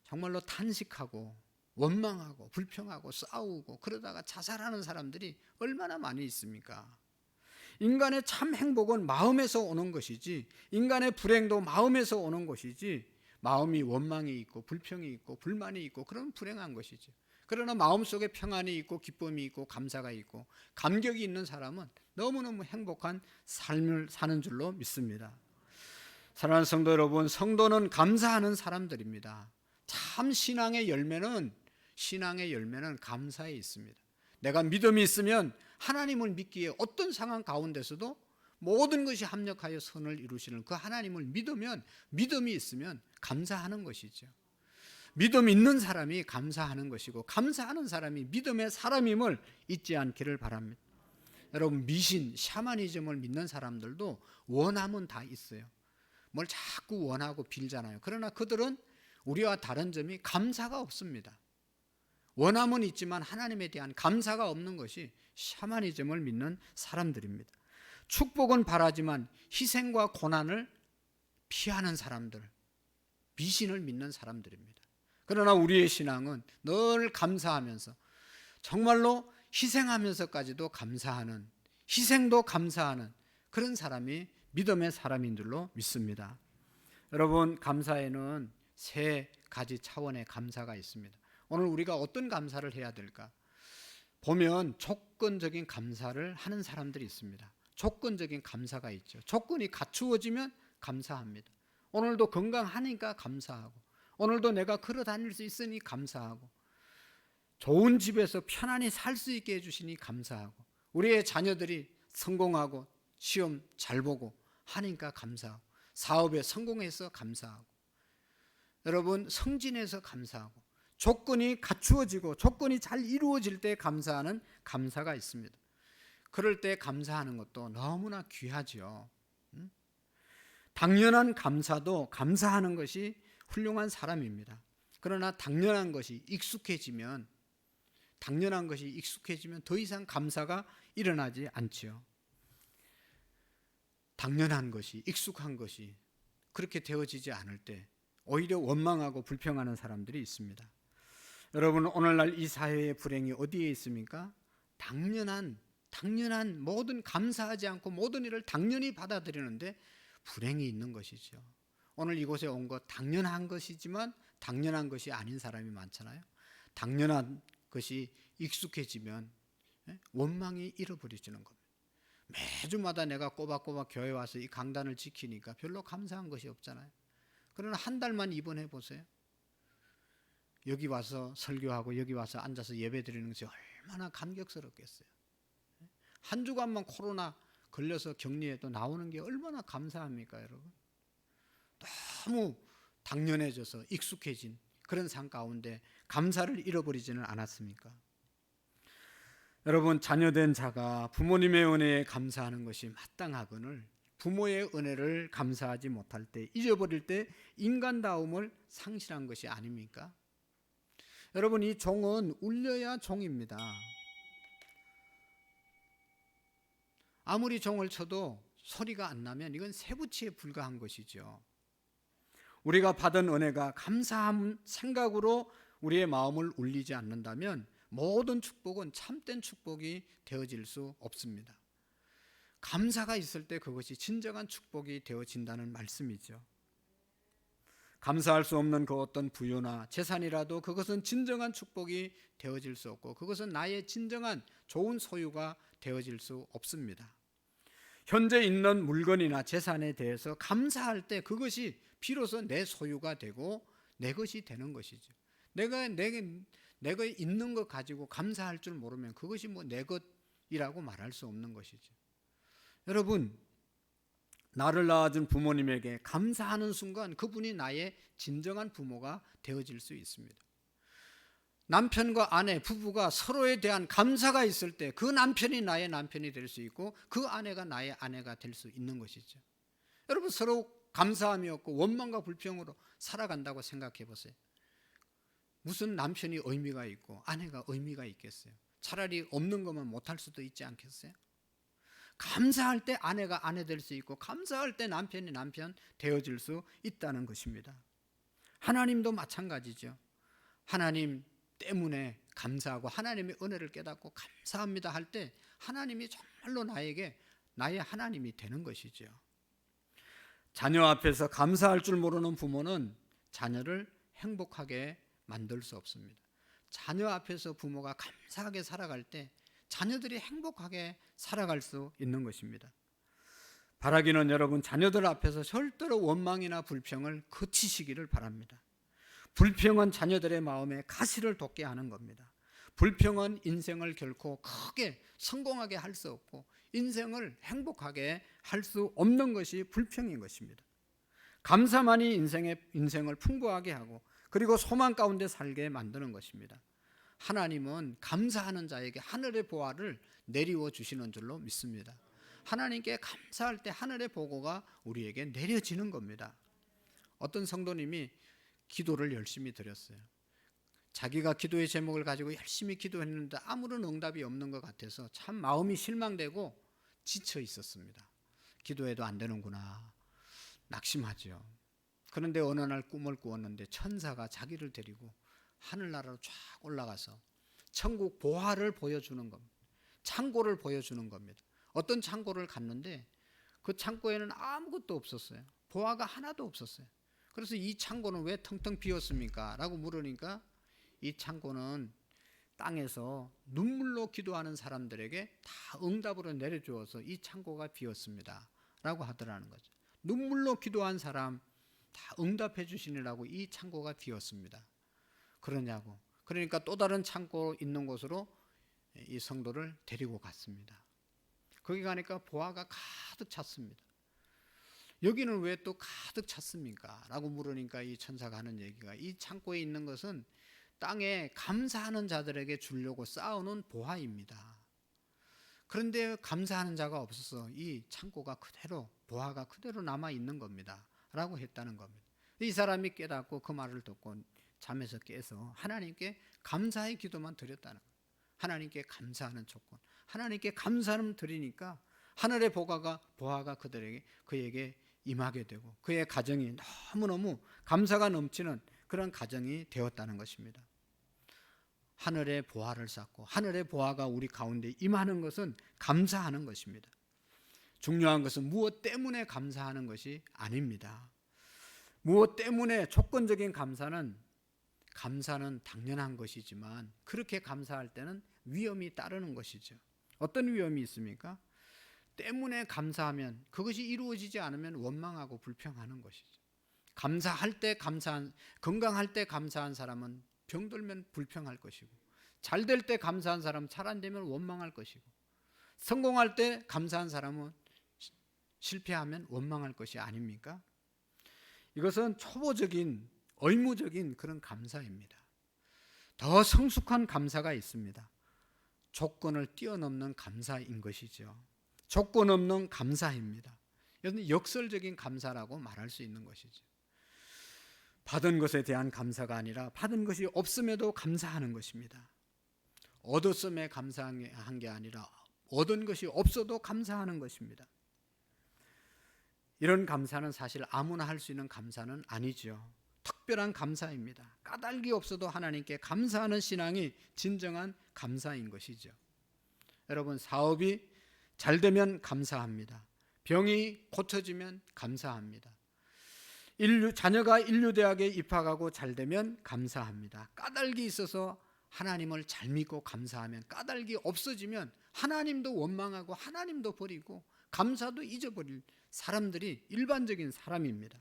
Speaker 1: 정말로 탄식하고 원망하고 불평하고 싸우고 그러다가 자살하는 사람들이 얼마나 많이 있습니까? 인간의 참 행복은 마음에서 오는 것이지, 인간의 불행도 마음에서 오는 것이지, 마음이 원망이 있고 불평이 있고 불만이 있고 그런 불행한 것이죠. 그러나 마음속에 평안이 있고 기쁨이 있고 감사가 있고 감격이 있는 사람은 너무너무 행복한 삶을 사는 줄로 믿습니다. 사랑하는 성도 여러분, 성도는 감사하는 사람들입니다. 참 신앙의 열매는 감사에 있습니다. 내가 믿음이 있으면 하나님을 믿기에 어떤 상황 가운데서도 모든 것이 합력하여 선을 이루시는 그 하나님을 믿으면, 믿음이 있으면 감사하는 것이죠. 믿음 있는 사람이 감사하는 것이고 감사하는 사람이 믿음의 사람임을 잊지 않기를 바랍니다. 여러분, 미신, 샤머니즘을 믿는 사람들도 원함은 다 있어요. 뭘 자꾸 원하고 빌잖아요. 그러나 그들은 우리와 다른 점이 감사가 없습니다. 원함은 있지만 하나님에 대한 감사가 없는 것이 샤머니즘을 믿는 사람들입니다. 축복은 바라지만 희생과 고난을 피하는 사람들, 미신을 믿는 사람들입니다. 그러나 우리의 신앙은 늘 감사하면서, 정말로 희생하면서까지도 감사하는, 희생도 감사하는 그런 사람이 믿음의 사람인 줄로 믿습니다. 여러분, 감사에는 세 가지 차원의 감사가 있습니다. 오늘 우리가 어떤 감사를 해야 될까? 보면 조건적인 감사를 하는 사람들이 있습니다. 조건적인 감사가 있죠. 조건이 갖추어지면 감사합니다. 오늘도 건강하니까 감사하고, 오늘도 내가 걸어 다닐 수 있으니 감사하고, 좋은 집에서 편안히 살 수 있게 해주시니 감사하고, 우리의 자녀들이 성공하고 시험 잘 보고 하니까 감사하고, 사업에 성공해서 감사하고, 여러분 성진해서 감사하고, 조건이 갖추어지고 조건이 잘 이루어질 때 감사하는 감사가 있습니다. 그럴 때 감사하는 것도 너무나 귀하지요. 당연한 감사도 감사하는 것이 훌륭한 사람입니다. 그러나 당연한 것이 익숙해지면 더 이상 감사가 일어나지 않지요. 당연한 것이, 익숙한 것이 그렇게 되어지지 않을 때 오히려 원망하고 불평하는 사람들이 있습니다. 여러분, 오늘날 이 사회의 불행이 어디에 있습니까? 당연한 모든, 감사하지 않고 모든 일을 당연히 받아들이는데 불행이 있는 것이죠. 오늘 이곳에 온 것 당연한 것이지만 당연한 것이 아닌 사람이 많잖아요. 당연한 것이 익숙해지면 원망이 잃어버려지는 겁니다. 매주마다 내가 꼬박꼬박 교회 와서 이 강단을 지키니까 별로 감사한 것이 없잖아요. 그러나 한 달만 입원해 보세요. 여기 와서 설교하고 여기 와서 앉아서 예배 드리는 것이 얼마나 감격스럽겠어요. 한 주간만 코로나 걸려서 격리해도 나오는 게 얼마나 감사합니까, 여러분? 너무 당연해져서 익숙해진 그런 삶 가운데 감사를 잃어버리지는 않았습니까? 여러분, 자녀된 자가 부모님의 은혜에 감사하는 것이 마땅하거늘 부모의 은혜를 감사하지 못할 때, 잊어버릴 때 인간다움을 상실한 것이 아닙니까? 여러분, 이 종은 울려야 종입니다. 아무리 종을 쳐도 소리가 안 나면 이건 쇠붙이에 불과한 것이죠. 우리가 받은 은혜가 감사한 생각으로 우리의 마음을 울리지 않는다면 모든 축복은 참된 축복이 되어질 수 없습니다. 감사가 있을 때 그것이 진정한 축복이 되어진다는 말씀이죠. 감사할 수 없는 그 어떤 부유나 재산이라도 그것은 진정한 축복이 되어질 수 없고 그것은 나의 진정한 좋은 소유가 되어질 수 없습니다. 현재 있는 물건이나 재산에 대해서 감사할 때 그것이 비로소 내 소유가 되고 내 것이 되는 것이죠. 내가 있는 것 가지고 감사할 줄 모르면 그것이 뭐 내 것이라고 말할 수 없는 것이죠. 여러분, 나를 낳아준 부모님에게 감사하는 순간 그분이 나의 진정한 부모가 되어질 수 있습니다. 남편과 아내, 부부가 서로에 대한 감사가 있을 때 그 남편이 나의 남편이 될 수 있고 그 아내가 나의 아내가 될 수 있는 것이죠. 여러분, 서로 감사함이 없고 원망과 불평으로 살아간다고 생각해 보세요. 무슨 남편이 의미가 있고 아내가 의미가 있겠어요? 차라리 없는 것만 못할 수도 있지 않겠어요? 감사할 때 아내가 아내 될 수 있고 감사할 때 남편이 남편 되어질 수 있다는 것입니다. 하나님도 마찬가지죠. 하나님 때문에 감사하고 하나님의 은혜를 깨닫고 감사합니다 할 때 하나님이 정말로 나에게 나의 하나님이 되는 것이죠. 자녀 앞에서 감사할 줄 모르는 부모는 자녀를 행복하게 만들 수 없습니다. 자녀 앞에서 부모가 감사하게 살아갈 때 자녀들이 행복하게 살아갈 수 있는 것입니다. 바라기는 여러분, 자녀들 앞에서 절대로 원망이나 불평을 그치시기를 바랍니다. 불평은 자녀들의 마음에 가시를 돋게 하는 겁니다. 불평은 인생을 결코 크게 성공하게 할 수 없고 인생을 행복하게 할 수 없는 것이 불평인 것입니다. 감사만이 인생을 풍부하게 하고 그리고 소망 가운데 살게 만드는 것입니다. 하나님은 감사하는 자에게 하늘의 보화를 내리워 주시는 줄로 믿습니다. 하나님께 감사할 때 하늘의 보고가 우리에게 내려지는 겁니다. 어떤 성도님이 기도를 열심히 드렸어요. 자기가 기도의 제목을 가지고 열심히 기도했는데 아무런 응답이 없는 것 같아서 참 마음이 실망되고 지쳐 있었습니다. 기도해도 안 되는구나, 낙심하죠. 그런데 어느 날 꿈을 꾸었는데 천사가 자기를 데리고 하늘나라로 쫙 올라가서 천국 보화를 보여주는 겁니다. 창고를 보여주는 겁니다. 어떤 창고를 갔는데 그 창고에는 아무것도 없었어요. 보화가 하나도 없었어요. 그래서 이 창고는 왜 텅텅 비었습니까? 라고 물으니까 이 창고는 땅에서 눈물로 기도하는 사람들에게 다 응답으로 내려주어서 이 창고가 비었습니다 라고 하더라는 거죠. 눈물로 기도한 사람 다 응답해 주시느라고 이 창고가 비었습니다. 그러냐고. 그러니까 또 다른 창고 있는 곳으로 이 성도를 데리고 갔습니다. 거기 가니까 보화가 가득 찼습니다. 여기는 왜 또 가득 찼습니까? 라고 물으니까 이 천사가 하는 얘기가, 이 창고에 있는 것은 땅에 감사하는 자들에게 주려고 쌓아놓은 보화입니다. 그런데 감사하는 자가 없어서 이 창고가 그대로, 보화가 그대로 남아 있는 겁니다 라고 했다는 겁니다. 이 사람이 깨닫고 그 말을 듣고 잠에서 깨서 하나님께 감사의 기도만 드렸다는 거예요. 하나님께 감사하는 조건, 하나님께 감사를 드리니까 하늘의 보화가 그에게 임하게 되고 그의 가정이 너무너무 감사가 넘치는 그런 가정이 되었다는 것입니다. 하늘의 보화를 쌓고 하늘의 보화가 우리 가운데 임하는 것은 감사하는 것입니다. 중요한 것은 무엇 때문에 감사하는 것이 아닙니다. 무엇 때문에, 조건적인 감사는 당연한 것이지만 그렇게 감사할 때는 위험이 따르는 것이죠. 어떤 위험이 있습니까? 때문에 감사하면 그것이 이루어지지 않으면 원망하고 불평하는 것이죠. 건강할 때 감사한 사람은 병들면 불평할 것이고, 잘 될 때 감사한 사람은 잘 안 되면 원망할 것이고, 성공할 때 감사한 사람은 실패하면 원망할 것이 아닙니까? 이것은 초보적인, 의무적인 그런 감사입니다. 더 성숙한 감사가 있습니다. 조건을 뛰어넘는 감사인 것이죠. 조건 없는 감사입니다. 이것은 역설적인 감사라고 말할 수 있는 것이죠. 받은 것에 대한 감사가 아니라 받은 것이 없음에도 감사하는 것입니다. 얻었음에 감사한 게 아니라 얻은 것이 없어도 감사하는 것입니다. 이런 감사는 사실 아무나 할 수 있는 감사는 아니죠. 특별한 감사입니다. 까닭이 없어도 하나님께 감사하는 신앙이 진정한 감사인 것이죠. 여러분, 사업이 잘 되면 감사합니다. 병이 고쳐지면 감사합니다. 자녀가 인류대학에 입학하고 잘 되면 감사합니다. 까닭이 있어서 하나님을 잘 믿고 감사하면, 까닭이 없어지면 하나님도 원망하고 하나님도 버리고 감사도 잊어버릴 사람들이 일반적인 사람입니다.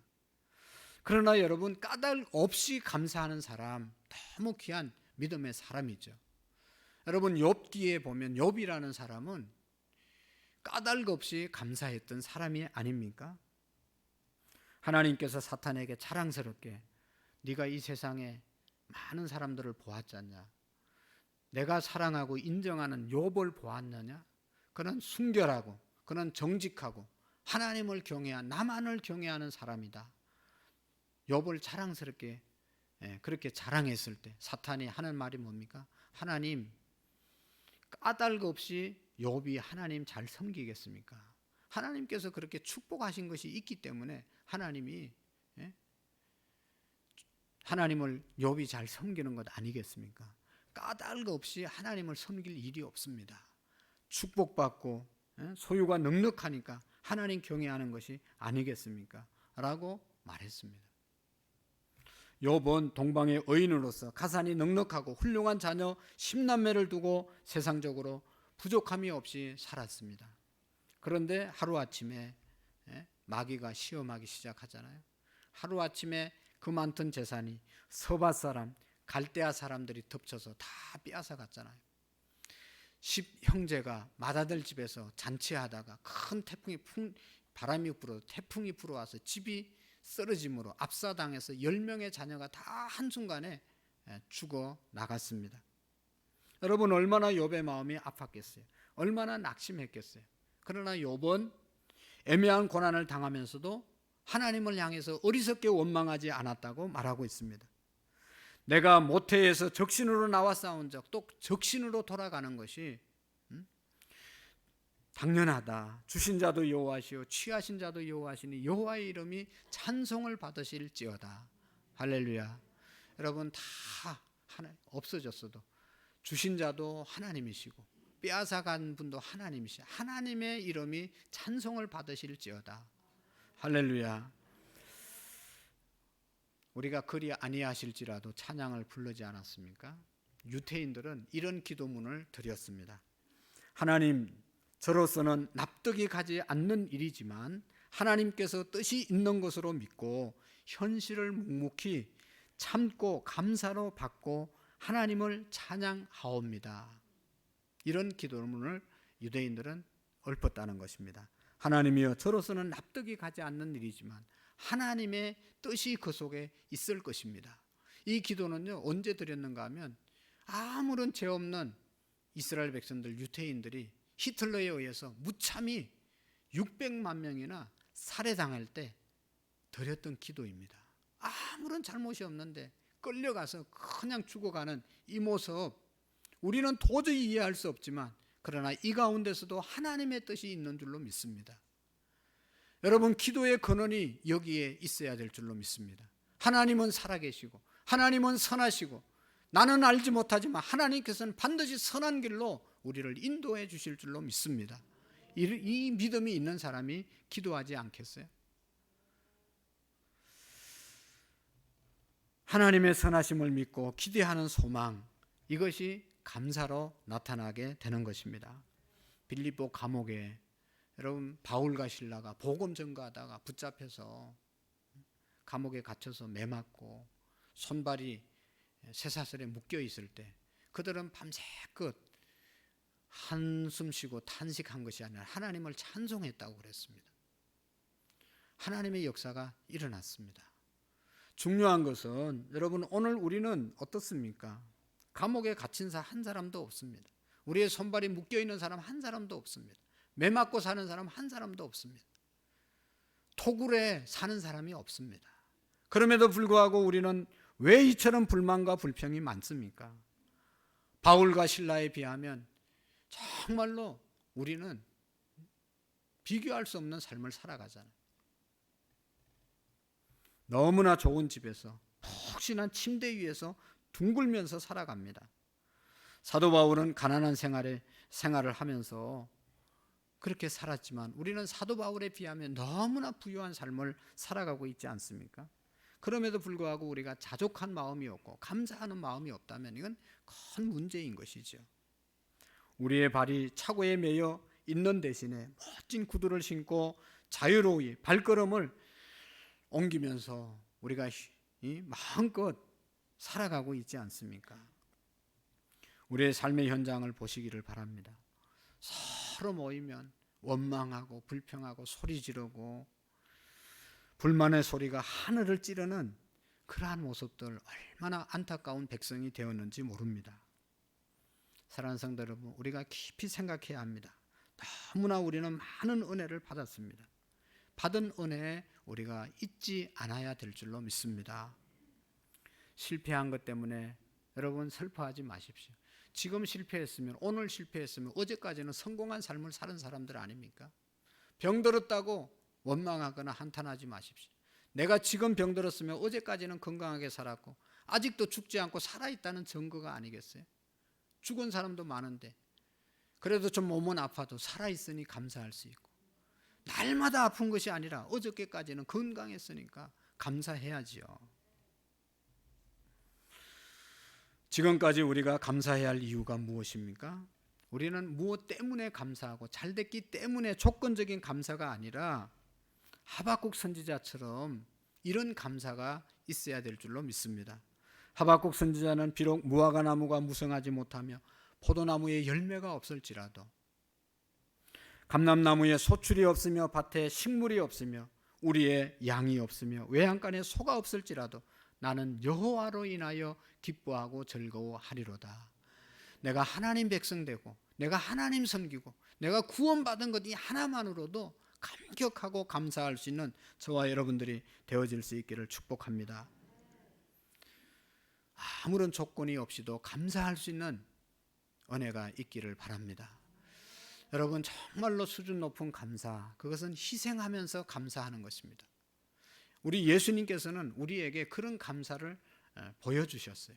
Speaker 1: 그러나 여러분, 까닭 없이 감사하는 사람, 너무 귀한 믿음의 사람이죠. 여러분, 욥기에 보면 욥이라는 사람은 까닭 없이 감사했던 사람이 아닙니까? 하나님께서 사탄에게 자랑스럽게 네가 이 세상에 많은 사람들을 보았잖냐, 내가 사랑하고 인정하는 욥을 보았느냐, 그는 순결하고 그는 정직하고 하나님을 경외한, 나만을 경외하는 사람이다. 욥을 자랑스럽게 그렇게 자랑했을 때 사탄이 하는 말이 뭡니까? 하나님, 까닭 없이 욥이 하나님 잘 섬기겠습니까? 하나님께서 그렇게 축복하신 것이 있기 때문에 하나님을 욥이 잘 섬기는 것 아니겠습니까? 까닭 없이 하나님을 섬길 일이 없습니다. 축복받고 소유가 넉넉하니까 하나님 경외하는 것이 아니겠습니까? 라고 말했습니다. 욥은 동방의 의인으로서 가산이 넉넉하고 훌륭한 자녀 10남매를 두고 세상적으로 부족함이 없이 살았습니다. 그런데 하루아침에 마귀가 시험하기 시작하잖아요. 하루아침에 그 많던 재산이 서바 사람, 갈대아 사람들이 덮쳐서 다 빼앗아 갔잖아요. 10형제가 맏아들 집에서 잔치하다가 큰 바람이 태풍이 불어와서 집이 쓰러짐으로 압사당해서 10명의 자녀가 다 한순간에 죽어 나갔습니다. 여러분, 얼마나 욥의 마음이 아팠겠어요. 얼마나 낙심했겠어요. 그러나 욥은 애매한 고난을 당하면서도 하나님을 향해서 어리석게 원망하지 않았다고 말하고 있습니다. 내가 모태에서 적신으로 나와 싸운 적, 또 적신으로 돌아가는 것이 당연하다. 주신 자도 여호와시요 취하신 자도 여호와시니 여호와의 이름이 찬송을 받으실지어다. 할렐루야. 여러분, 다 없어졌어도 주신 자도 하나님이시고 빼앗아간 분도 하나님이시고 하나님의 이름이 찬송을 받으실지어다. 할렐루야. 우리가 그리 아니하실지라도 찬양을 부르지 않았습니까? 유태인들은 이런 기도문을 드렸습니다. 하나님, 저로서는 납득이 가지 않는 일이지만 하나님께서 뜻이 있는 것으로 믿고 현실을 묵묵히 참고 감사로 받고 하나님을 찬양하옵니다. 이런 기도문을 유대인들은 읊었다는 것입니다. 하나님이여, 저로서는 납득이 가지 않는 일이지만 하나님의 뜻이 그 속에 있을 것입니다. 이 기도는요, 언제 드렸는가 하면 아무런 죄 없는 이스라엘 백성들, 유태인들이
Speaker 4: 히틀러에 의해서 무참히 600만 명이나 살해당할 때 드렸던 기도입니다. 아무런 잘못이 없는데 끌려가서 그냥 죽어가는 이 모습, 우리는 도저히 이해할 수 없지만 그러나 이 가운데서도 하나님의 뜻이 있는 줄로 믿습니다. 여러분, 기도의 근원이 여기에 있어야 될 줄로 믿습니다. 하나님은 살아계시고 하나님은 선하시고 나는 알지 못하지만 하나님께서는 반드시 선한 길로 우리를 인도해 주실 줄로 믿습니다. 이 믿음이 있는 사람이 기도하지 않겠어요? 하나님의 선하심을 믿고 기대하는 소망, 이것이 감사로 나타나게 되는 것입니다. 빌립보 감옥에 여러분 바울과 실라가 복음 전가하다가 붙잡혀서 감옥에 갇혀서 매맞고 손발이 쇠사슬에 묶여 있을 때 그들은 밤새껏 한숨 쉬고 탄식한 것이 아니라 하나님을 찬송했다고 그랬습니다. 하나님의 역사가 일어났습니다. 중요한 것은 여러분, 오늘 우리는 어떻습니까? 감옥에 갇힌 자 한 사람도 없습니다. 우리의 손발이 묶여 있는 사람 한 사람도 없습니다. 매 맞고 사는 사람 한 사람도 없습니다. 토굴에 사는 사람이 없습니다. 그럼에도 불구하고 우리는 왜 이처럼 불만과 불평이 많습니까? 바울과 실라에 비하면 정말로 우리는 비교할 수 없는 삶을 살아가잖아요. 너무나 좋은 집에서 푹신한 침대 위에서 둥글면서 살아갑니다. 사도 바울은 가난한 생활을 하면서 그렇게 살았지만 우리는 사도 바울에 비하면 너무나 부유한 삶을 살아가고 있지 않습니까? 그럼에도 불구하고 우리가 자족한 마음이 없고 감사하는 마음이 없다면 이건 큰 문제인 것이죠. 우리의 발이 차고에 매여 있는 대신에 멋진 구두를 신고 자유로이 발걸음을 옮기면서 우리가 마음껏 살아가고 있지 않습니까? 우리의 삶의 현장을 보시기를 바랍니다. 서로 모이면 원망하고 불평하고 소리 지르고 불만의 소리가 하늘을 찌르는 그러한 모습들, 얼마나 안타까운 백성이 되었는지 모릅니다. 사랑하는 성도 여러분, 우리가 깊이 생각해야 합니다. 너무나 우리는 많은 은혜를 받았습니다. 받은 은혜에 우리가 잊지 않아야 될 줄로 믿습니다. 실패한 것 때문에 여러분 슬퍼하지 마십시오. 지금 실패했으면, 오늘 실패했으면 어제까지는 성공한 삶을 사는 사람들 아닙니까? 병들었다고 원망하거나 한탄하지 마십시오. 내가 지금 병들었으면 어제까지는 건강하게 살았고 아직도 죽지 않고 살아있다는 증거가 아니겠어요? 죽은 사람도 많은데 그래도 좀 몸은 아파도 살아있으니 감사할 수 있고, 날마다 아픈 것이 아니라 어저께까지는 건강했으니까 감사해야지요. 지금까지 우리가 감사해야 할 이유가 무엇입니까? 우리는 무엇 때문에 감사하고 잘됐기 때문에 조건적인 감사가 아니라 하박국 선지자처럼 이런 감사가 있어야 될 줄로 믿습니다. 하박국 선지자는 비록 무화과 나무가 무성하지 못하며 포도나무에 열매가 없을지라도, 감람나무에 소출이 없으며 밭에 식물이 없으며 우리의 양이 없으며 외양간에 소가 없을지라도 나는 여호와로 인하여 기뻐하고 즐거워하리로다. 내가 하나님 백성 되고 내가 하나님 섬기고 내가 구원받은 것 이 하나만으로도 감격하고 감사할 수 있는 저와 여러분들이 되어질 수 있기를 축복합니다. 아무런 조건이 없이도 감사할 수 있는 은혜가 있기를 바랍니다. 여러분, 정말로 수준 높은 감사, 그것은 희생하면서 감사하는 것입니다. 우리 예수님께서는 우리에게 그런 감사를 보여주셨어요.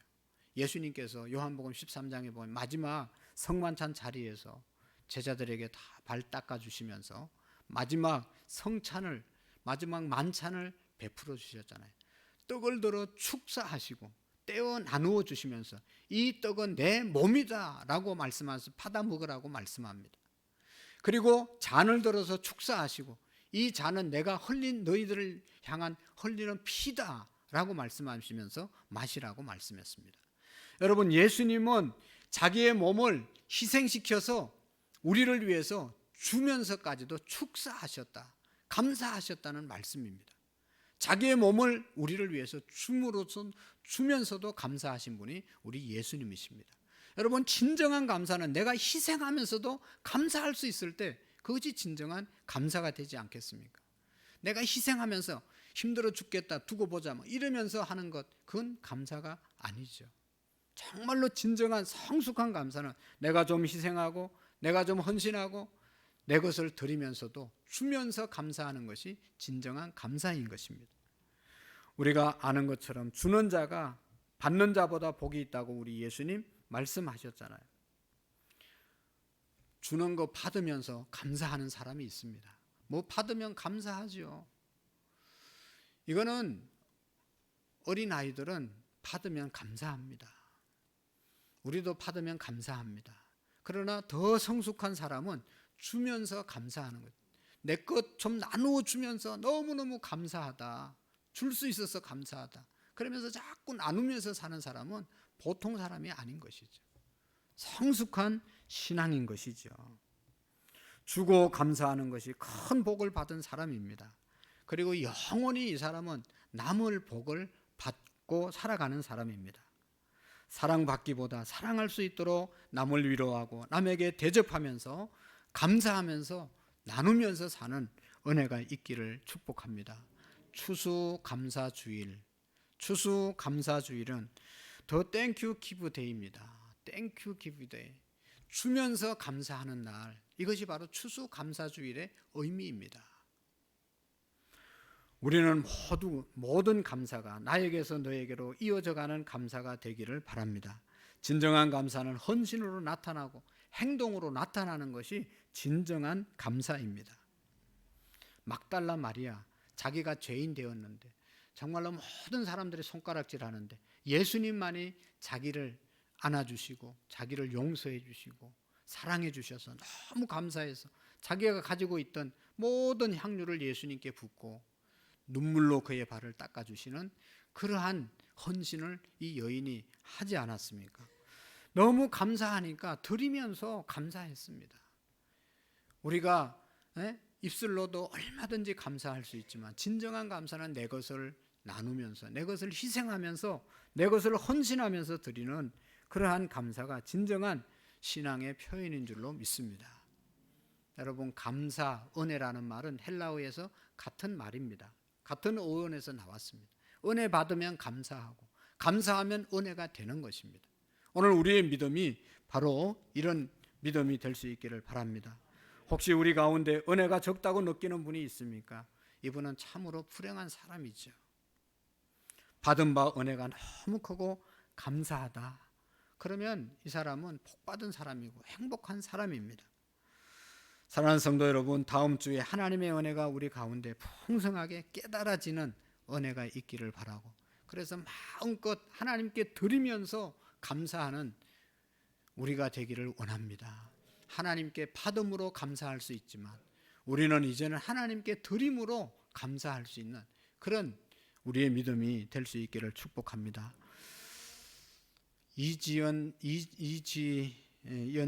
Speaker 4: 예수님께서 요한복음 13장에 보면 마지막 성만찬 자리에서 제자들에게 다 발 닦아주시면서 마지막 성찬을, 마지막 만찬을 베풀어 주셨잖아요. 떡을 들어 축사하시고 떼어 나누어 주시면서 이 떡은 내 몸이다 라고 말씀하셔서 받아 먹으라고 말씀합니다. 그리고 잔을 들어서 축사하시고 이 잔은 내가 흘린 너희들을 향한 흘리는 피다 라고 말씀하시면서 마시라고 말씀했습니다. 여러분, 예수님은 자기의 몸을 희생시켜서 우리를 위해서 주면서까지도 축사하셨다, 감사하셨다는 말씀입니다. 자기의 몸을 우리를 위해서 주면서도 감사하신 분이 우리 예수님이십니다. 여러분, 진정한 감사는 내가 희생하면서도 감사할 수 있을 때 그것이 진정한 감사가 되지 않겠습니까? 내가 희생하면서 힘들어 죽겠다 두고 보자 뭐 이러면서 하는 것, 그건 감사가 아니죠. 정말로 진정한 성숙한 감사는 내가 좀 희생하고 내가 좀 헌신하고 내 것을 드리면서도 주면서 감사하는 것이 진정한 감사인 것입니다. 우리가 아는 것처럼 주는 자가 받는 자보다 복이 있다고 우리 예수님 말씀하셨잖아요. 주는 거 받으면서 감사하는 사람이 있습니다. 뭐 받으면 감사하죠. 이거는 어린아이들은 받으면 감사합니다. 우리도 받으면 감사합니다. 그러나 더 성숙한 사람은 주면서 감사하는 거예요. 내 것 좀 나누어 주면서 너무너무 감사하다. 줄 수 있어서 감사하다. 그러면서 자꾸 나누면서 사는 사람은 보통 사람이 아닌 것이죠. 성숙한 신앙인 것이죠. 주고 감사하는 것이 큰 복을 받은 사람입니다. 그리고 영원히 이 사람은 남을 복을 받고 살아가는 사람입니다. 사랑받기보다 사랑할 수 있도록 남을 위로하고 남에게 대접하면서 감사하면서 나누면서 사는 은혜가 있기를 축복합니다. 추수감사주일, 추수감사주일은 더 땡큐 기브 데이입니다. 땡큐 기브 데이, 주면서 감사하는 날, 이것이 바로 추수감사주일의 의미입니다. 우리는 모든 감사가 나에게서 너에게로 이어져가는 감사가 되기를 바랍니다. 진정한 감사는 헌신으로 나타나고 행동으로 나타나는 것이 진정한 감사입니다. 막달라 마리아, 자기가 죄인 되었는데 정말로 모든 사람들이 손가락질하는데 예수님만이 자기를 안아주시고 자기를 용서해 주시고 사랑해 주셔서 너무 감사해서 자기가 가지고 있던 모든 향유를 예수님께 붓고 눈물로 그의 발을 닦아주시는 그러한 헌신을 이 여인이 하지 않았습니까? 너무 감사하니까 드리면서 감사했습니다. 우리가 입술로도 얼마든지 감사할 수 있지만 진정한 감사는 내 것을 나누면서 내 것을 희생하면서 내 것을 헌신하면서 드리는 그러한 감사가 진정한 신앙의 표현인 줄로 믿습니다. 여러분, 감사, 은혜라는 말은 헬라어에서 같은 말입니다. 같은 어원에서 나왔습니다. 은혜 받으면 감사하고 감사하면 은혜가 되는 것입니다. 오늘 우리의 믿음이 바로 이런 믿음이 될 수 있기를 바랍니다. 혹시 우리 가운데 은혜가 적다고 느끼는 분이 있습니까? 이분은 참으로 불행한 사람이죠. 받은 바 은혜가 너무 크고 감사하다. 그러면 이 사람은 복받은 사람이고 행복한 사람입니다. 사랑하는 성도 여러분, 다음 주에 하나님의 은혜가 우리 가운데 풍성하게 깨달아지는 은혜가 있기를 바라고, 그래서 마음껏 하나님께 드리면서 감사하는 우리가 되기를 원합니다. 하나님께 받음으로 감사할 수 있지만 우리는 이제는 하나님께 드림으로 감사할 수 있는 그런 우리의 믿음이 될 수 있기를 축복합니다. 이지연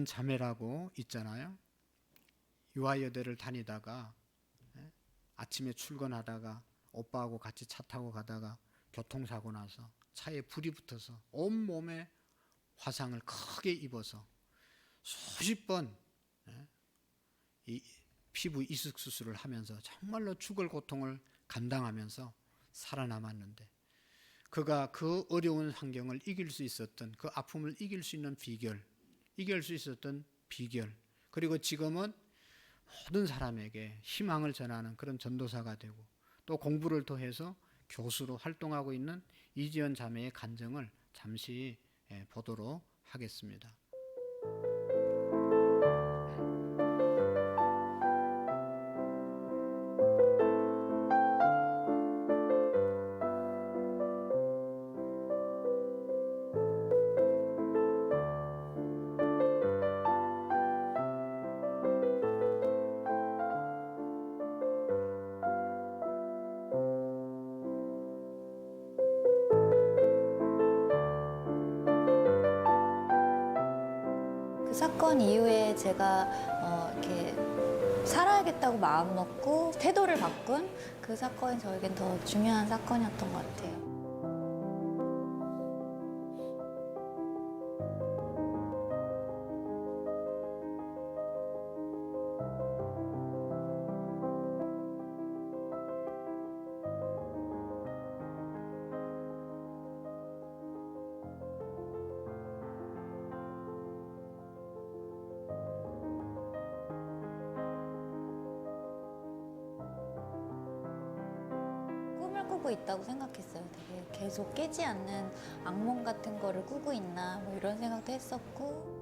Speaker 4: 자매라고 있잖아요. 유아여대를 다니다가 아침에 출근하다가 오빠하고 같이 차 타고 가다가 교통사고 나서 차에 불이 붙어서 온몸에 화상을 크게 입어서 수십 번 이 피부 이식 수술을 하면서 정말로 죽을 고통을 감당하면서 살아남았는데, 그가 그 어려운 환경을 이길 수 있었던, 그 아픔을 이길 수 있는 비결, 이길 수 있었던 비결, 그리고 지금은 모든 사람에게 희망을 전하는 그런 전도사가 되고 또 공부를 더해서 교수로 활동하고 있는 이지연 자매의 간증을 잠시 보도록 하겠습니다.
Speaker 5: 그 사건 이후에 제가 이렇게 살아야겠다고 마음 먹고 태도를 바꾼 그 사건이 저에겐 더 중요한 사건이었던 것 같아요. 살고 있다고 생각했어요. 되게 계속 깨지 않는 악몽 같은 거를 꾸고 있나 뭐 이런 생각도 했었고.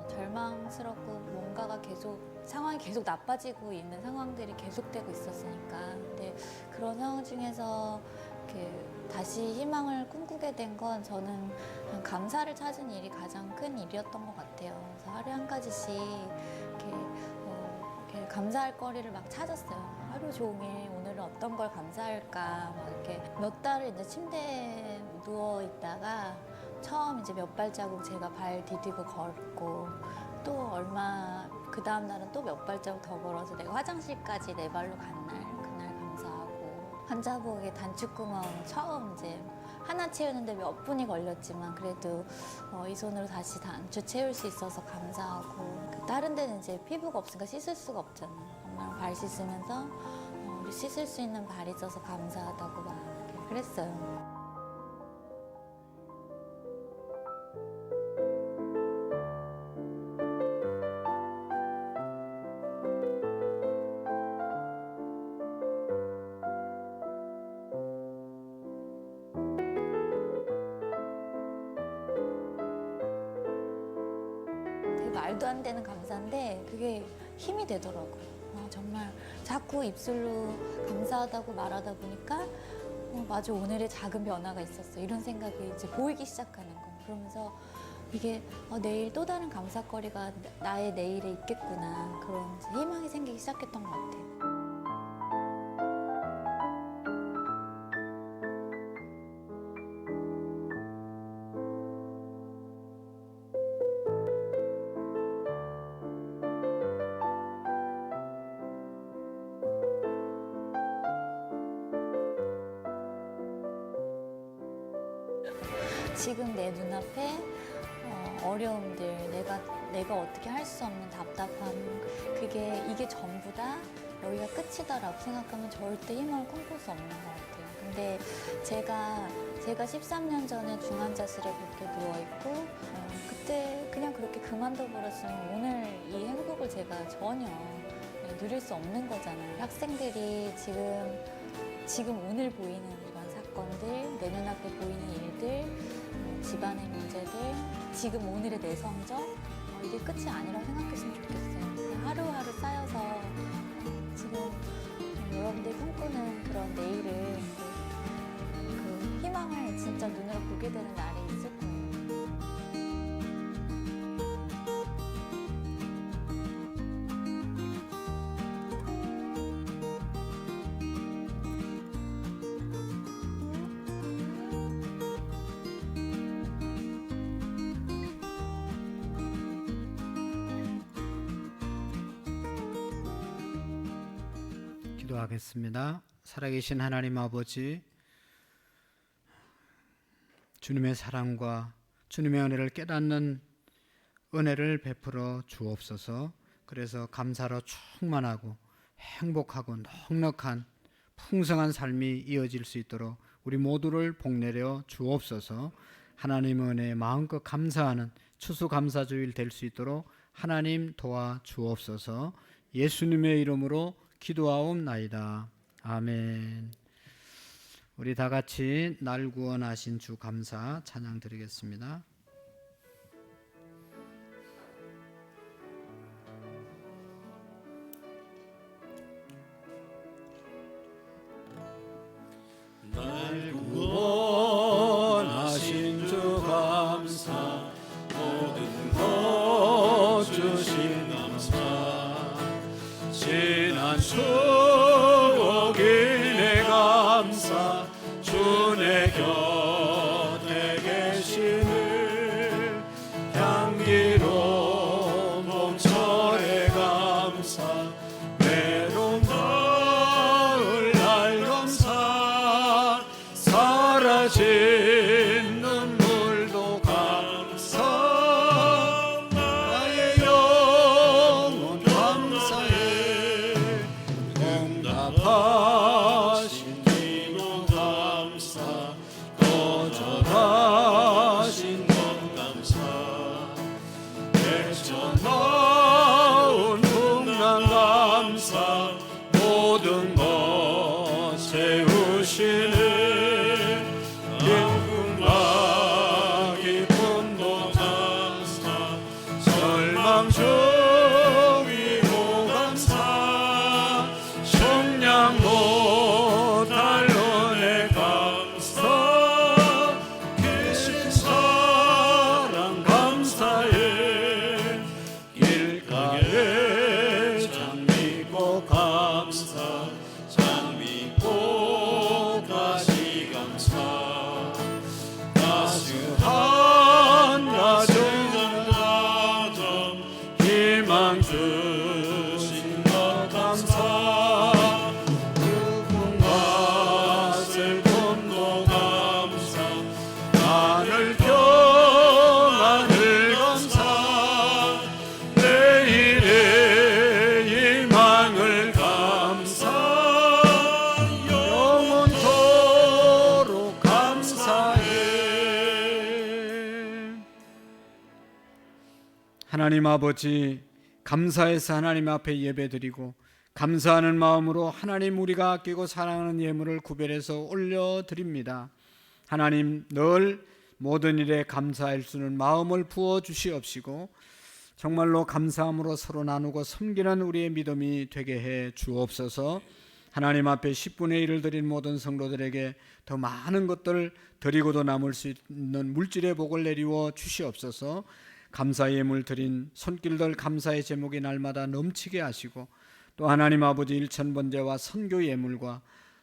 Speaker 5: 절망스럽고 뭔가가 계속 상황이 계속 나빠지고 있는 상황들이 계속되고 있었으니까. 근데 그런 상황 중에서 이렇게 다시 희망을 꿈꾸게 된 건 저는 그냥 감사를 찾은 일이 가장 큰 일이었던 것 같아요. 그래서 하루에 한 가지씩 이렇게 감사할 거리를 막 찾았어요. 하루 종일 오늘은 어떤 걸 감사할까 막 이렇게 몇 달을 이제 침대에 누워 있다가 처음 이제 몇 발자국 제가 발 디디고 걸었고 또 얼마 그 다음 날은 또 몇 발자국 더 걸어서 내가 화장실까지 내 발로 간 날 그날 감사하고 환자복에 단추구멍 처음 이제 하나 채우는데 몇 분이 걸렸지만 그래도 이 손으로 다시 단추 채울 수 있어서 감사하고 다른 데는 이제 피부가 없으니까 씻을 수가 없잖아요. 엄마랑 발 씻으면서 우리 씻을 수 있는 발이 있어서 감사하다고 막 이렇게 그랬어요. 말도 안 되는 감사인데 그게 힘이 되더라고요. 정말 자꾸 입술로 감사하다고 말하다 보니까 맞아 오늘의 작은 변화가 있었어 이런 생각이 이제 보이기 시작하는 거예요. 그러면서 이게 내일 또 다른 감사거리가 나의 내일에 있겠구나 그런 이제 희망이 생기기 시작했던 것 같아요. 지금 내 눈앞에 어려움들, 내가 어떻게 할 수 없는 답답함, 이게 전부 다 여기가 끝이다라고 생각하면 절대 희망을 꿈꿀 수 없는 것 같아요. 근데 제가 13년 전에 중환자실에 그렇게 누워있고 그때 그냥 그렇게 그만둬 버렸으면 오늘 이 행복을 제가 전혀 누릴 수 없는 거잖아요. 학생들이 지금 오늘 보이는 이런 사건들, 내 눈앞에 보이는 일들, 집안의 문제들, 지금 오늘의 내 성적 이게 끝이 아니라고 생각했으면 좋겠어요. 그냥 하루하루 쌓여서 지금 여러분들이 꿈꾸는 그런 내일을 그 희망을 진짜 눈으로 보게 되는 날이 있을 거예요.
Speaker 4: 기도하겠습니다. 살아계신 하나님 아버지, 주님의 사랑과 주님의 은혜를 깨닫는 은혜를 베풀어 주옵소서. 그래서 감사로 충만하고 행복하고 넉넉한 풍성한 삶이 이어질 수 있도록 우리 모두를 복내려 주옵소서. 하나님의 은혜에 마음껏 감사하는 추수감사주일 될 수 있도록 하나님 도와 주옵소서. 예수님의 이름으로 기도하옵나이다. 아멘. 우리 다 같이 날 구원하신 주 감사 찬양 드리겠습니다.
Speaker 2: 날
Speaker 1: 구원하신 주 감사 모든 것 주신 감사 지난 추억이 내 감사 주 내 곁에 계시는 향기로운 봄철의 감사 쏟아진 눈물도 감사 나의 영혼 감사해 응답하신 기도 감사 거절하신 것 감사 백전나온 풍랑 감사 모든 것 채우시네 기쁨과 기쁨도 감사 절망 중이고 감사 속량 못할 은혜 감사 긴 사랑 감사해 길가에 장미꽃 감사 장미꽃 가시 감사 따스한 가정 희망 주신 것 감사 기쁨과 슬픔도 감사 하늘 평안을 감사 내일의 희망을 감사 영원토록 감사해. 하나님 아버지, 감사해서 하나님 앞에 예배드리고 감사하는 마음으로 하나님 우리가 아끼고 사랑하는 예물을 구별해서 올려드립니다. 하나님 늘 모든 일에 감사할 수 있는 마음을 부어 주시옵시고 정말로 감사함으로 서로 나누고 섬기는 우리의 믿음이 되게 해 주옵소서. 하나님 앞에 10분의 1을 드린 모든 성도들에게 더 많은 것들 드리고도 남을 수 있는 물질의 복을 내리워 주시옵소서. 감사 예물 드린 손길들 감사의 제목이 날마다 넘치게 하시고 또 하나님 아버지 일천번제와 선교 예물과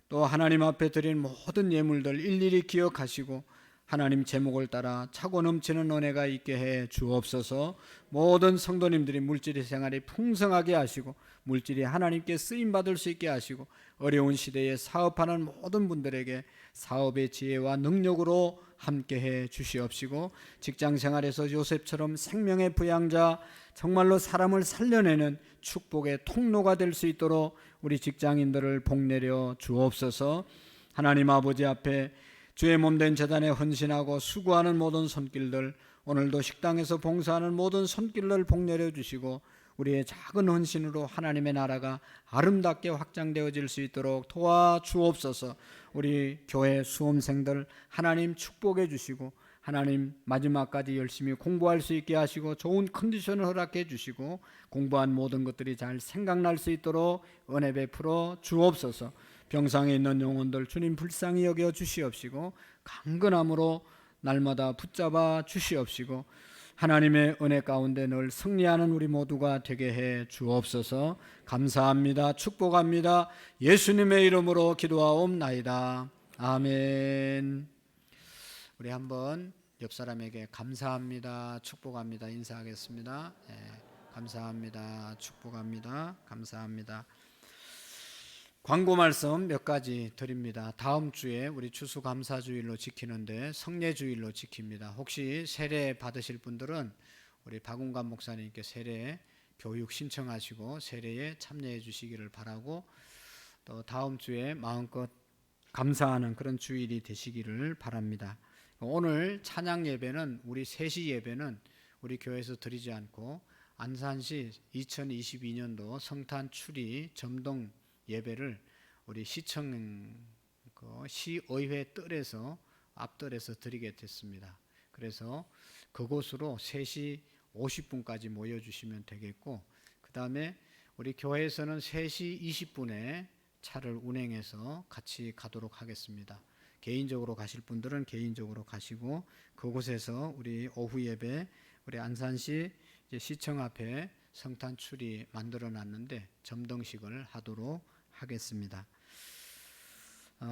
Speaker 1: 또 하나님 앞에 드린 모든 예물들 일일이 기억하시고 하나님 제목을 따라 차고 넘치는 은혜가 있게 해 주옵소서. 모든 성도님들이 물질의 생활이 풍성하게 하시고 물질이 하나님께 쓰임받을 수 있게 하시고 어려운 시대에 사업하는 모든 분들에게 사업의 지혜와 능력으로 함께해 주시옵시고 직장생활에서 요셉처럼 생명의 부양자 정말로 사람을 살려내는 축복의 통로가 될 수 있도록 우리 직장인들을 복내려 주옵소서. 하나님 아버지 앞에 주의 몸된 제단에 헌신하고 수고하는 모든 손길들 오늘도 식당에서 봉사하는 모든 손길들 복내려 주시고 우리의 작은 헌신으로 하나님의 나라가 아름답게 확장되어질 수 있도록 도와주옵소서. 우리 교회 수험생들 하나님 축복해 주시고 하나님 마지막까지 열심히 공부할 수 있게 하시고 좋은 컨디션을 허락해 주시고 공부한 모든 것들이 잘 생각날 수 있도록 은혜 베풀어 주옵소서. 병상에 있는 영혼들 주님 불쌍히 여겨 주시옵시고 강건함으로 날마다 붙잡아 주시옵시고 하나님의 은혜 가운데 늘 승리하는 우리 모두가 되게 해 주옵소서. 감사합니다. 축복합니다. 예수님의 이름으로 기도하옵나이다. 아멘. 우리 한번 옆 사람에게 감사합니다. 축복합니다. 인사하겠습니다. 네, 감사합니다. 축복합니다. 감사합니다. 광고 말씀 몇 가지 드립니다. 다음 주에 우리 추수감사주일로 지키는데 성례주일로 지킵니다. 혹시 세례 받으실 분들은 우리 박운관 목사님께 세례 교육 신청하시고 세례에 참여해 주시기를 바라고 또 다음 주에 마음껏 감사하는 그런 주일이 되시기를 바랍니다. 오늘 찬양 예배는 우리 3시 예배는 우리 교회에서 드리지 않고 안산시 2022년도 성탄 추리 점동 예배를 우리 시청 시의회 뜰에서 앞뜰에서 드리게 됐습니다. 그래서 그곳으로 3시 50분까지 모여주시면 되겠고 그 다음에 우리 교회에서는 3시 20분에 차를 운행해서 같이 가도록 하겠습니다. 개인적으로 가실 분들은 개인적으로 가시고 그곳에서 우리 오후 예배 우리 안산시 시청 앞에 성탄 추리 만들어 놨는데 점등식을 하도록 하겠습니다.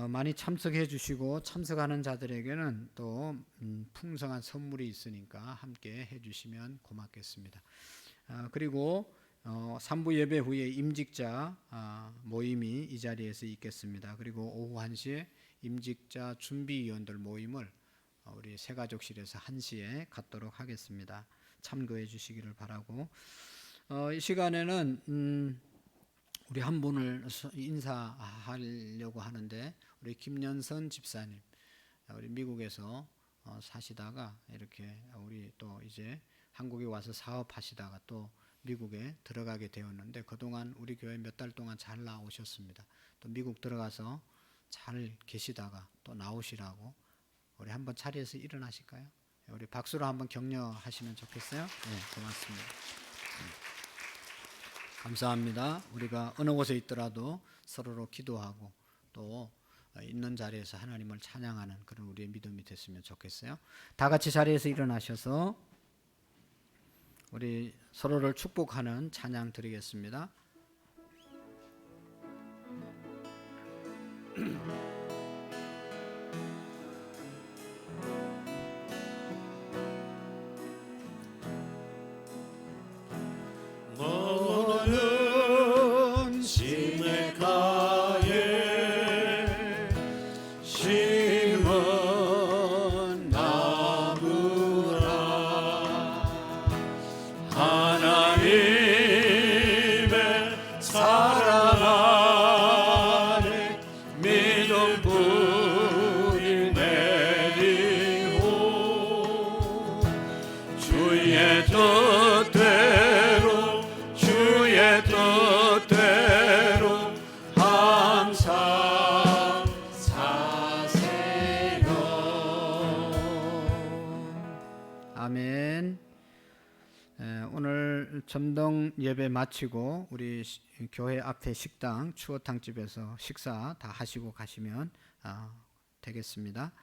Speaker 1: 많이 참석해 주시고 참석하는 자들에게는 또 풍성한 선물이 있으니까 함께 해 주시면 고맙겠습니다. 그리고 3부 예배 후에 임직자 모임이 이 자리에서 있겠습니다. 그리고 오후 1시에
Speaker 4: 임직자 준비위원들 모임을 우리 새가족실에서 1시에 갖도록 하겠습니다. 참고해 주시기를 바라고, 이 시간에는 우리 한 분을 인사하려고 하는데, 우리 김연선 집사님, 우리 미국에서 사시다가 이렇게 우리 또 이제 한국에 와서 사업하시다가 또 미국에 들어가게 되었는데, 그동안 우리 교회 몇 달 동안 잘 나오셨습니다. 또 미국 들어가서 잘 계시다가 또 나오시라고, 우리 한번 자리에서 일어나실까요? 우리 박수로 한번 격려하시면 좋겠어요. 네, 고맙습니다. 감사합니다. 우리가 어느 곳에 있더라도 서로로 기도하고 또 있는 자리에서 하나님을 찬양하는 그런 우리의 믿음이 됐으면 좋겠어요. 다 같이 자리에서 일어나셔서 우리 서로를 축복하는 찬양 드리겠습니다.
Speaker 2: 너는 시냇가에 심은 나무라. 하나님의 사랑 안에 믿음 뿌리 내리고 주의 뜻대로 주의 뜻대로 항상 사세요.
Speaker 4: 아멘. 오늘 점동 예배 마치고 우리 교회 앞에 식당 추어탕집에서 식사 다 하시고 가시면 되겠습니다.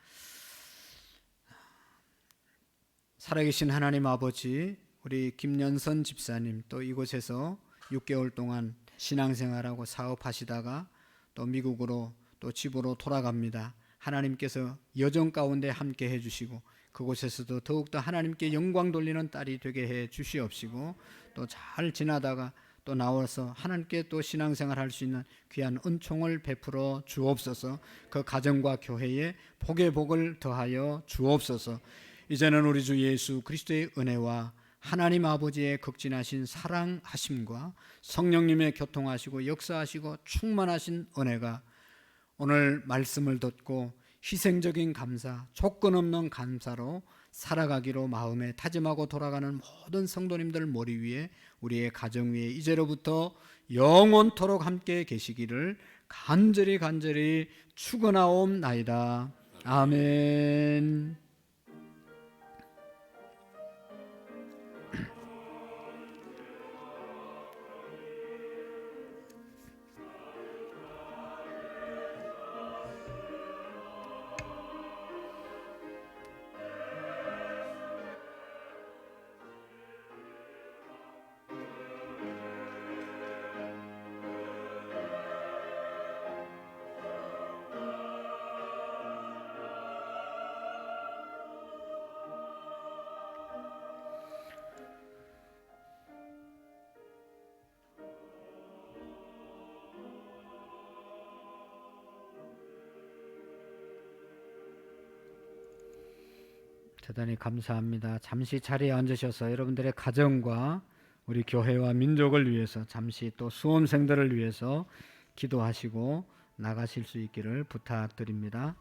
Speaker 4: 살아계신 하나님 아버지, 우리 김연선 집사님 또 이곳에서 6개월 동안 신앙생활하고 사업하시다가 또 미국으로 또 집으로 돌아갑니다. 하나님께서 여정 가운데 함께 해주시고 그곳에서도 더욱더 하나님께 영광 돌리는 딸이 되게 해 주시옵시고, 또 잘 지나다가 또 나와서 하나님께 또 신앙생활 할 수 있는 귀한 은총을 베풀어 주옵소서. 그 가정과 교회에 복의 복을 더하여 주옵소서. 이제는 우리 주 예수 그리스도의 은혜와 하나님 아버지의 극진하신 사랑하심과 성령님의 교통하시고 역사하시고 충만하신 은혜가 오늘 말씀을 듣고 희생적인 감사, 조건 없는 감사로 살아가기로 마음에 다짐하고 돌아가는 모든 성도님들 머리 위에, 우리의 가정 위에 이제로부터 영원토록 함께 계시기를 간절히 축원하옵나이다. 아멘. 대단히 감사합니다. 잠시 자리에 앉으셔서 여러분들의 가정과 우리 교회와 민족을 위해서, 잠시 또 수험생들을 위해서 기도하시고 나가실 수 있기를 부탁드립니다.